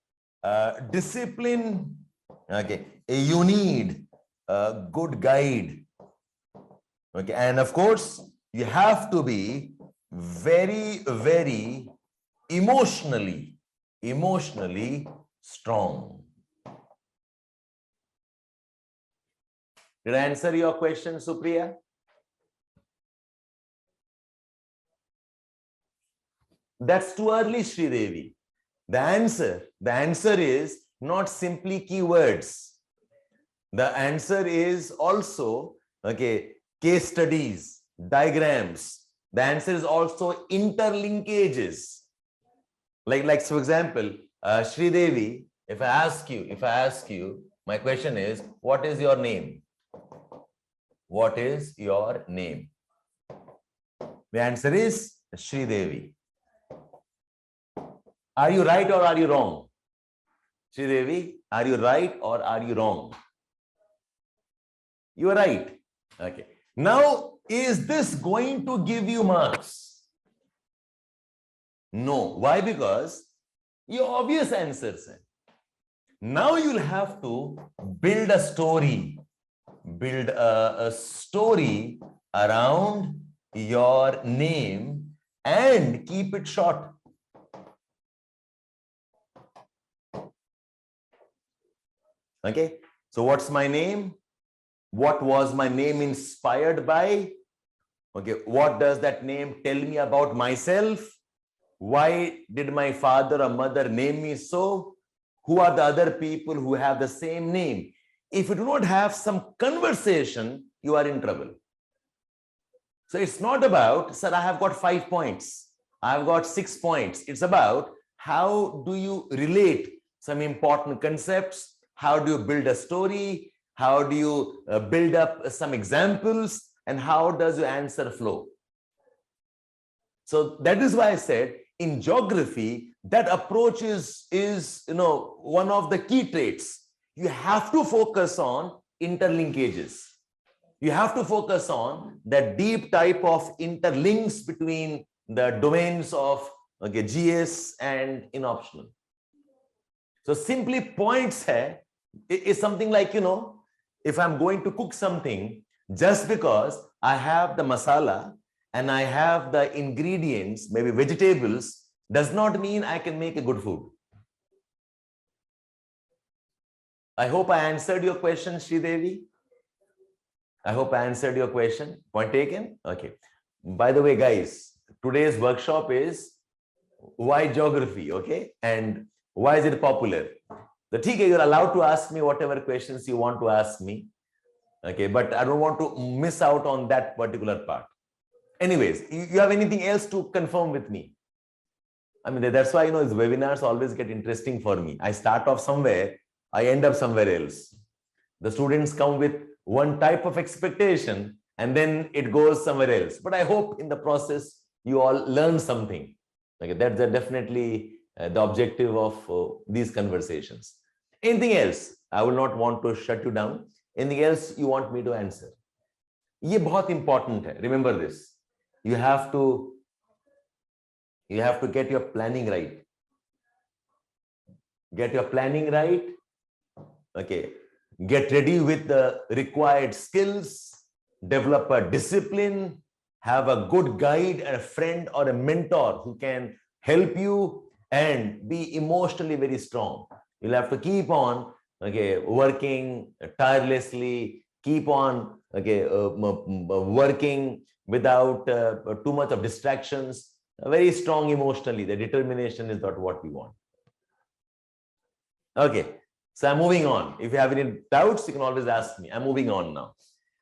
discipline. Okay, you need a good guide. Okay, and of course you have to be very emotionally strong. Did I answer your question, Supriya? That's too early, Sridevi. The answer is not simply keywords. The answer is also, okay, case studies, diagrams. The answer is also interlinkages. Like for example, Sridevi, if I ask you, my question is, what is your name? What is your name? The answer is Sridevi. Are you right or are you wrong? Sridevi, are you right or are you wrong? You are right. Okay. Now, is this going to give you marks? No. Why? Because your obvious answers. Now you'll have to build a story. Build a story around your name and keep it short. Okay. So what's my name? What was my name inspired by? Okay. What does that name tell me about myself? Why did my father or mother name me so? Who are the other people who have the same name? If you do not have some conversation, you are in trouble. So it's not about, sir, I have got 5 points. I've got 6 points. It's about how do you relate some important concepts? How do you build a story? How do you build up some examples? And how does your answer flow? So that is why I said in geography, that approach is one of the key traits. You have to focus on interlinkages. You have to focus on the deep type of interlinks between the domains of GS and in optional. So simply points is something like, if I'm going to cook something, just because I have the masala and I have the ingredients, maybe vegetables, does not mean I can make a good food. I hope I answered your question, Sridevi. I hope I answered your question. Point taken? Okay. By the way, guys, today's workshop is why geography, okay? And why is it popular? The TK, you're allowed to ask me whatever questions you want to ask me. Okay, but I don't want to miss out on that particular part. Anyways, you have anything else to confirm with me? I mean, that's why, these webinars always get interesting for me. I start off somewhere, I end up somewhere else. The students come with one type of expectation and then it goes somewhere else. But I hope in the process, you all learn something. Okay, that's definitely the objective of these conversations. Anything else? I will not want to shut you down. Anything else you want me to answer? ये बहुत important है. Remember this. You have to get your planning right. Get your planning right. Okay. Get ready with the required skills. Develop a discipline. Have a good guide, a friend or a mentor who can help you, and be emotionally very strong. You'll have to keep on working tirelessly, keep on working without too much of distractions, very strong emotionally. The determination is not what we want. Okay, so I'm moving on. If you have any doubts, you can always ask me. I'm moving on now.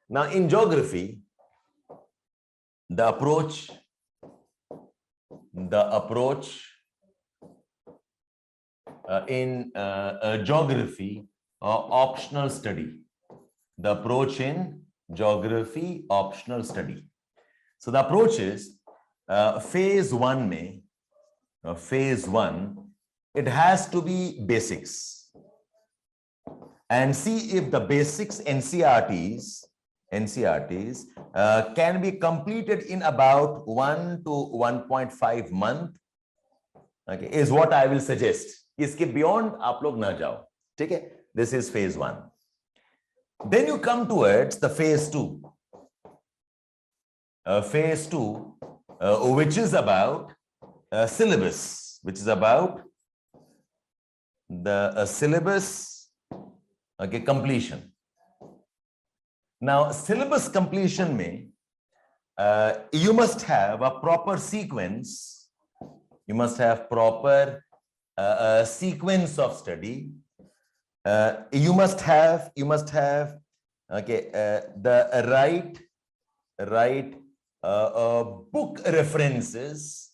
Now in geography, the approach in geography optional study. The approach in geography optional study. So the approach is phase 1 phase 1, it has to be basics. And see if the basics NCRTs can be completed in about 1 to 1.5 months. Okay, is what I will suggest. Iske beyond aap log na jao. Okay, this is phase 1. Then you come towards the phase 2. Phase 2, which is about syllabus. which is about the syllabus, okay, completion. Now, syllabus completion mein, you must have a proper sequence. You must have proper sequence of study. You must have okay, the right book references.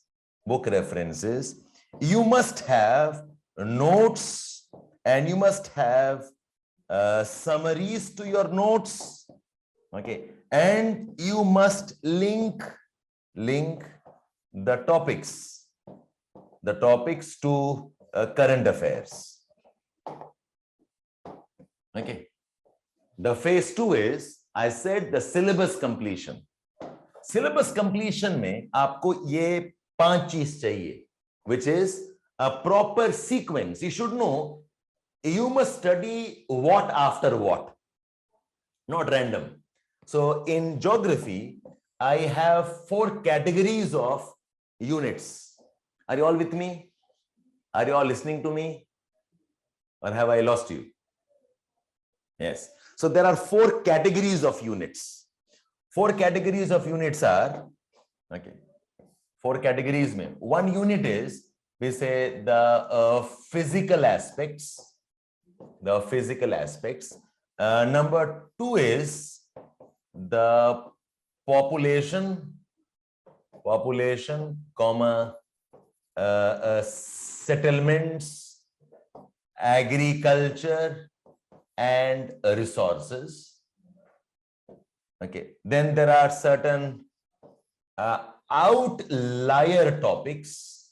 You must have notes, and you must have summaries to your notes. Okay, and you must link the topics to current affairs. Okay, the phase 2 is, I said, the syllabus completion. Syllabus completion में आपको ये 5 चीज चाहिए, which is a proper sequence. You should know, you must study what after what, not random. So in geography, I have 4 categories of units. Are you all with me? Are you all listening to me? Or have I lost you? Yes. So there are 4 categories of units. 4 categories of units are, okay, 4 categories. Mein. One unit is, we say, the physical aspects. Number 2 is the population, comma, settlements, agriculture, and resources. Okay. Then there are certain outlier topics,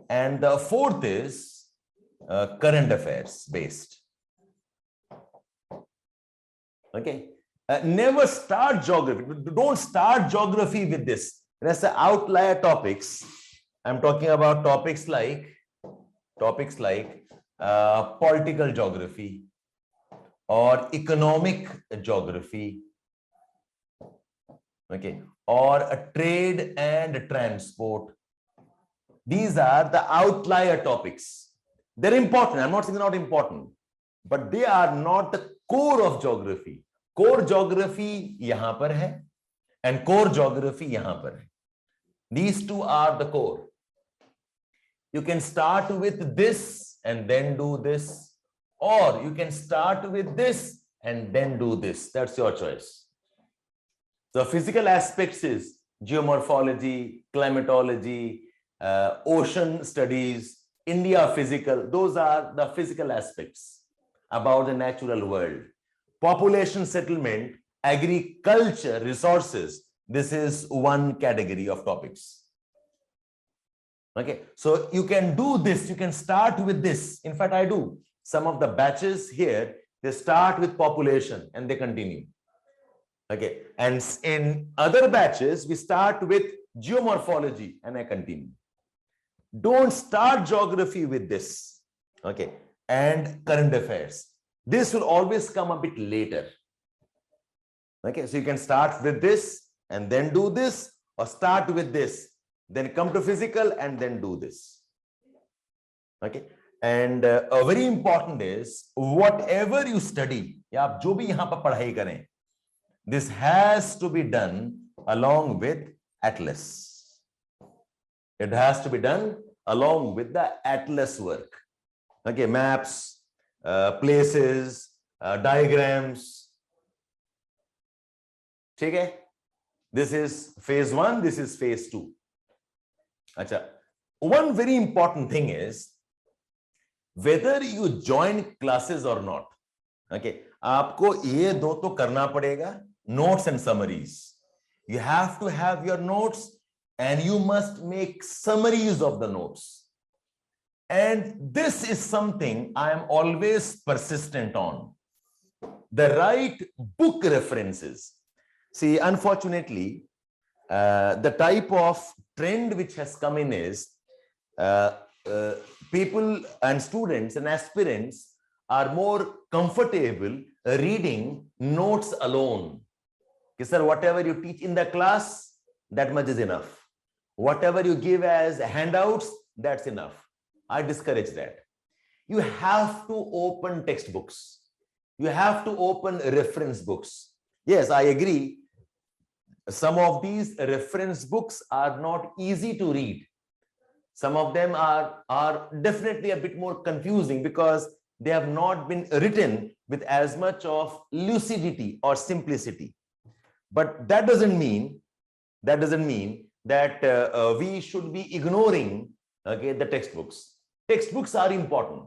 and the 4th is current affairs based. Okay. Never start geography. Don't start geography with this. When I say outlier topics, I'm talking about topics like political geography or economic geography, okay, or a trade and transport. These are the outlier topics. They're important. I'm not saying they're not important, but they are not the core of geography. Core geography यहाँ पर है, and core geography यहाँ पर है. These two are the core. You can start with this and then do this, or you can start with this and then do this. That's your choice. The physical aspects is geomorphology, climatology, ocean studies, India physical. Those are the physical aspects about the natural world. Population settlement, agriculture, resources. This is one category of topics. Okay, so you can do this. You can start with this. In fact, I do. Some of the batches here, they start with population and they continue. Okay, and in other batches, we start with geomorphology and I continue. Don't start geography with this. Okay, and current affairs. This will always come a bit later. Okay, so you can start with this and then do this, or start with this, then come to physical and then do this. Okay, and a very important is, whatever you study, या आप जो भी यहाँ पर पढ़ाई करें, this has to be done along with atlas. It has to be done along with the atlas work. Okay, maps, places, diagrams. Okay, this is phase 1, this is phase 2. Achha. One very important thing is whether you join classes or not. Okay, आपको ये दो तो करना पड़ेगा, notes and summaries. You have to have your notes and you must make summaries of the notes. And this is something I am always persistent on. The right book references. See, unfortunately, the type of trend which has come in is people and students and aspirants are more comfortable reading notes alone. Okay, sir, whatever you teach in the class, that much is enough. Whatever you give as handouts, that's enough. I discourage that. You have to open textbooks. You have to open reference books. Yes, I agree. Some of these reference books are not easy to read. Some of them are definitely a bit more confusing because they have not been written with as much of lucidity or simplicity. But that doesn't mean that we should be ignoring, okay, the textbooks. Textbooks are important,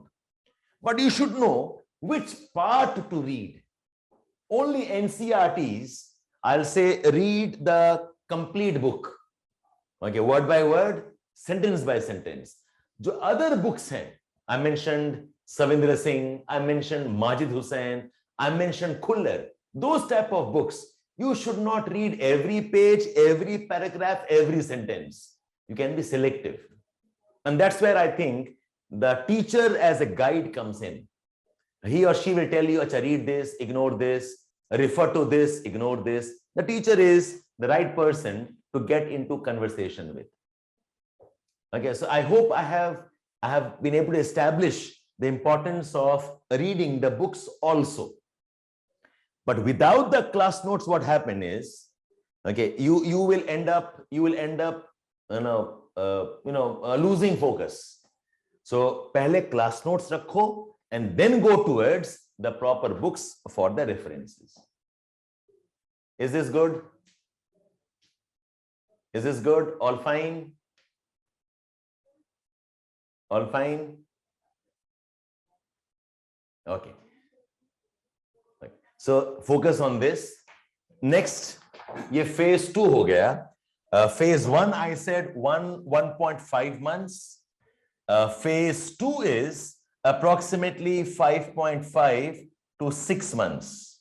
but you should know which part to read. Only NCERTs, I'll say, read the complete book, okay, word by word, sentence by sentence. जो other books हैं, I mentioned Savindra Singh, I mentioned Majid Hussain, I mentioned Khuller. Those type of books, you should not read every page, every paragraph, every sentence. You can be selective. And that's where I think the teacher as a guide comes in. He or she will tell you, Acha, read this, ignore this, refer to this, ignore this. The teacher is the right person to get into conversation with. Okay, so I hope I have been able to establish the importance of reading the books also. But without the class notes, what happened is, okay, you will end up losing focus. So pehle class notes rakho and then go towards the proper books for the references. Is this good? Is this good? All fine? All fine? Okay. So focus on this. Next, ये phase 2 हो गया. Phase 1, I said 1.5 months. Phase 2 is approximately 5.5 to 6 months.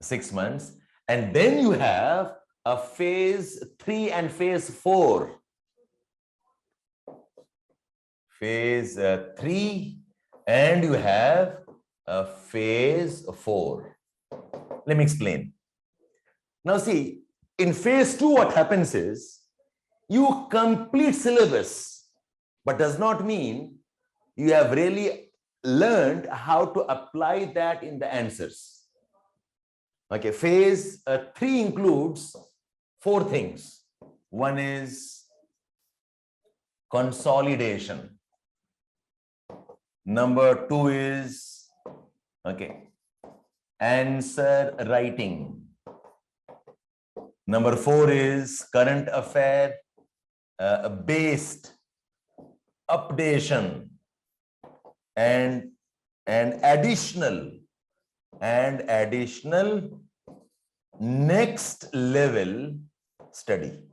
6 months. And then you have a phase 3 and phase 4. Phase 3 and you have phase 4. Let me explain. Now see, in phase 2, what happens is you complete syllabus, but does not mean you have really learned how to apply that in the answers. Okay, phase 3 includes 4 things. One is consolidation. Number 2 is, okay, answer writing. Number 4 is current affair based updation and additional next level study.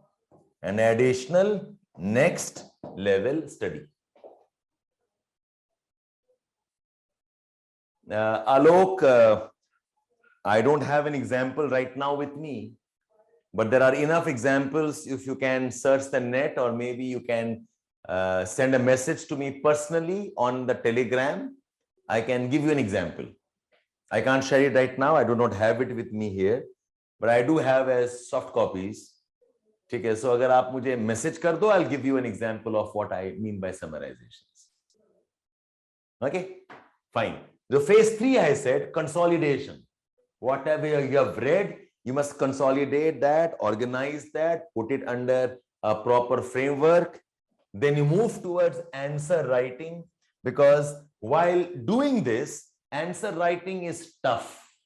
An additional next level study. Alok, I don't have an example right now with me, but there are enough examples. If you can search the net, or maybe you can send a message to me personally on the Telegram, I can give you an example. I can't share it right now. I do not have it with me here, but I do have as soft copies. Okay, so agar aap mujhe message kar do, I'll give you an example of what I mean by summarizations. Okay, fine. The phase 3, I said consolidation. Whatever you have read, you must consolidate that, organize that, put it under a proper framework. Then you move towards answer writing, because while doing this, answer writing is tough.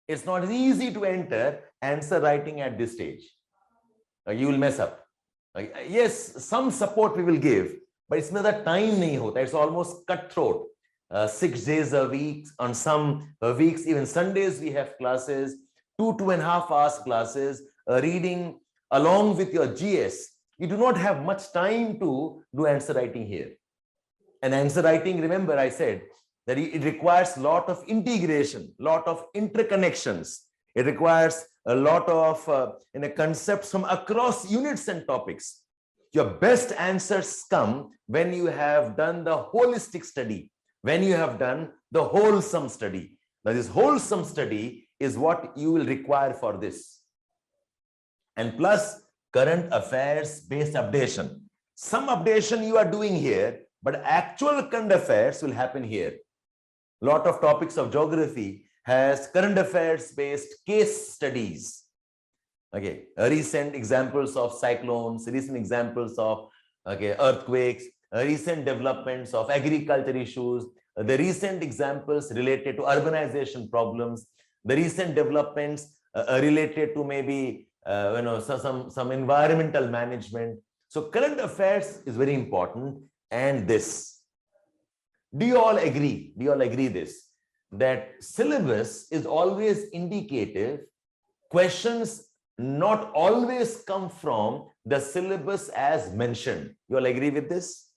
It's not easy to enter answer writing at this stage. You will mess up. Yes, some support we will give, but it's not that time nahi hota. It's almost cutthroat. 6 days a week, on some weeks, even Sundays, we have classes, 2.5 hours classes, reading along with your GS. You do not have much time to do answer writing here. And answer writing, remember I said that it requires a lot of integration, lot of interconnections. It requires a lot of concepts from across units and topics. Your best answers come when you have done the holistic study, when you have done the wholesome study. Now, this wholesome study is what you will require for this. And plus, current affairs based updation. Some updation you are doing here, but actual current affairs will happen here. Lot of topics of geography has current affairs based case studies. Okay, recent examples of cyclones, recent examples of earthquakes, recent developments of agriculture issues, the recent examples related to urbanization problems, the recent developments related to maybe some environmental management. So current affairs is very important. And this, do you all agree? Do you all agree this? That syllabus is always indicative. Questions not always come from the syllabus as mentioned. You all agree with this?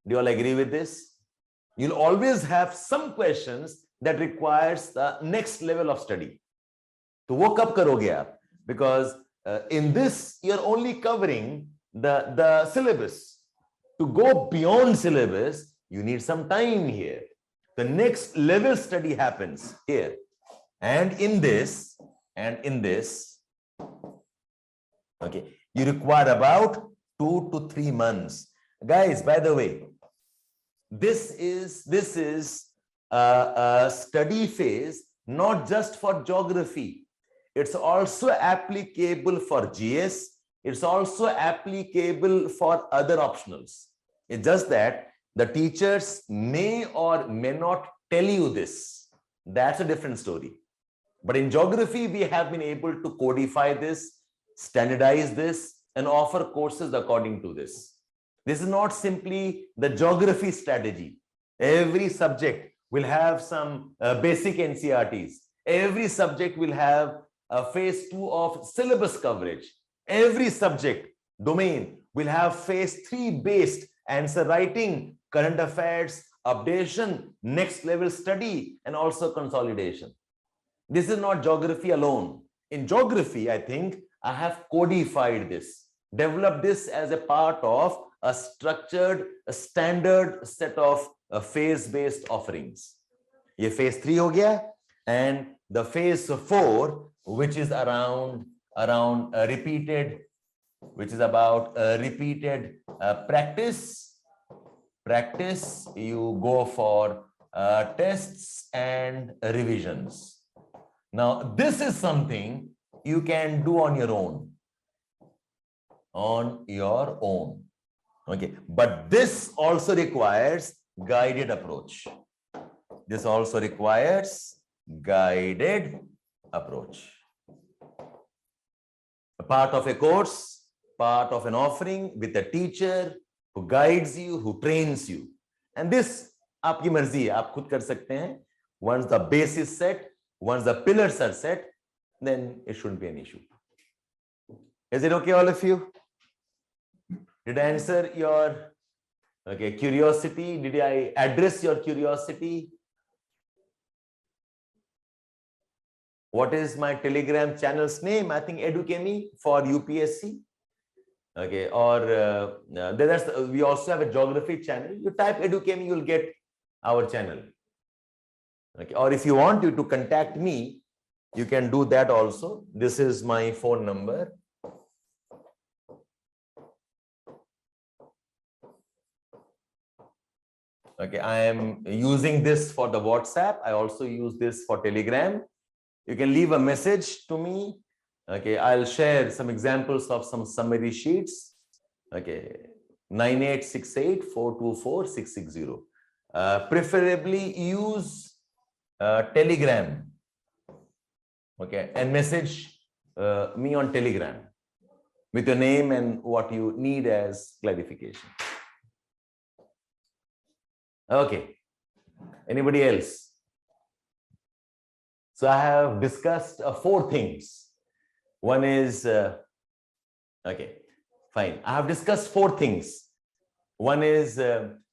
Do you all agree with this? You'll always have some questions that requires the next level of study. So wo kab karoge aap? Because in this, you're only covering the syllabus. To go beyond syllabus, you need some time here. The next level study happens here. And in this, okay, you require about 2 to 3 months. Guys, by the way, this is a study phase, not just for geography. It's also applicable for GS. It's also applicable for other optionals. It's just that the teachers may or may not tell you this. That's a different story. But in geography, we have been able to codify this, standardize this, and offer courses according to this. This is not simply the geography strategy. Every subject will have some basic NCERTs. Every subject will have a phase 2 of syllabus coverage. Every subject domain will have phase 3 based answer writing, current affairs, updation, next level study, and also consolidation. This is not geography alone. In geography, I think I have codified this, developed this as a part of a structured, a standard set of phase-based offerings. Ye phase 3 ho gaya, and the phase 4, which is around repeated, which is about repeated practice. You go for tests and revisions. Now, this is something you can do on your own. Okay, but this also requires guided approach. This also requires guided approach. A part of a course, part of an offering with a teacher who guides you, who trains you. And this, aapki marzi hai, aap khud kar sakte hain. Once the base is set, once the pillars are set, then it shouldn't be an issue. Is it okay, all of you? Did I answer your curiosity? Did I address your curiosity? What is my Telegram channel's name? I think Edukemy for UPSC. Okay, or we also have a geography channel. You type Edukemy, you'll get our channel. Okay, or if you want to contact me, you can do that also. This is my phone number. Okay, I am using this for the WhatsApp. I also use this for Telegram. You can leave a message to me. Okay, I'll share some examples of some summary sheets. Okay, 9868-424-660. Preferably use Telegram. Okay, and message me on Telegram with your name and what you need as clarification. Okay, anybody else? So I have discussed 4 things. One is, okay, fine. I have discussed 4 things. One is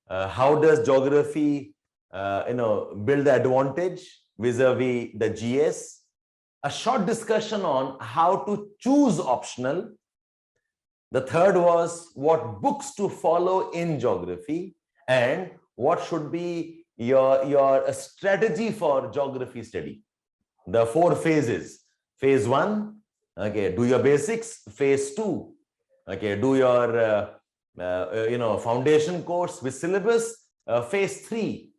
how does geography, build the advantage vis-a-vis the GS. A short discussion on how to choose optional. The third was what books to follow in geography and what should be your strategy for geography study. The 4 phases. Phase 1, Okay, do your basics, phase 2. Okay, do your foundation course with syllabus, phase 3.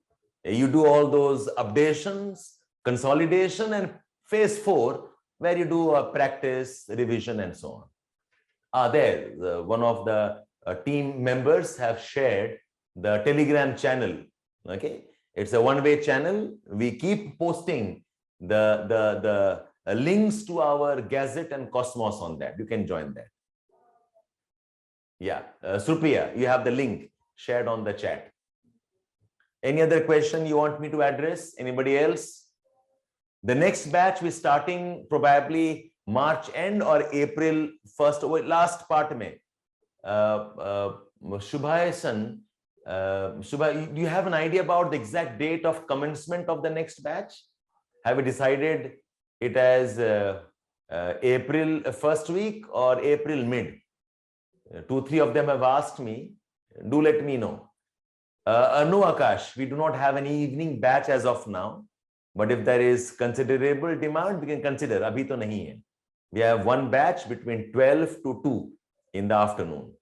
You do all those updations, consolidation, and phase 4, where you do a practice, revision, and so on. One of the team members have shared the Telegram channel. Okay, it's a one-way channel. We keep posting the links to our Gazette and Cosmos on that. You can join that. Yeah, Supriya, you have the link shared on the chat. Any other question you want me to address? Anybody else? The next batch we're starting probably March end or April 1st. Last part mein. Shubha, do you have an idea about the exact date of commencement of the next batch? Have you decided it as April first week or April mid? 2-3 of them have asked me. Do let me know. No, Akash, we do not have any evening batch as of now. But if there is considerable demand, we can consider. Abhi to nahi hai. We have one batch between 12 to 2 in the afternoon.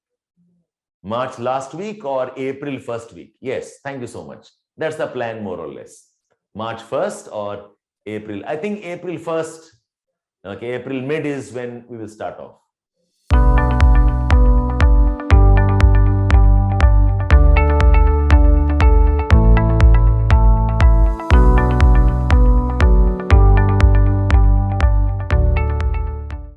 March last week or April first week? Yes, thank you so much. That's the plan more or less. March 1st or April. I think April 1st. Okay, April mid is when we will start off.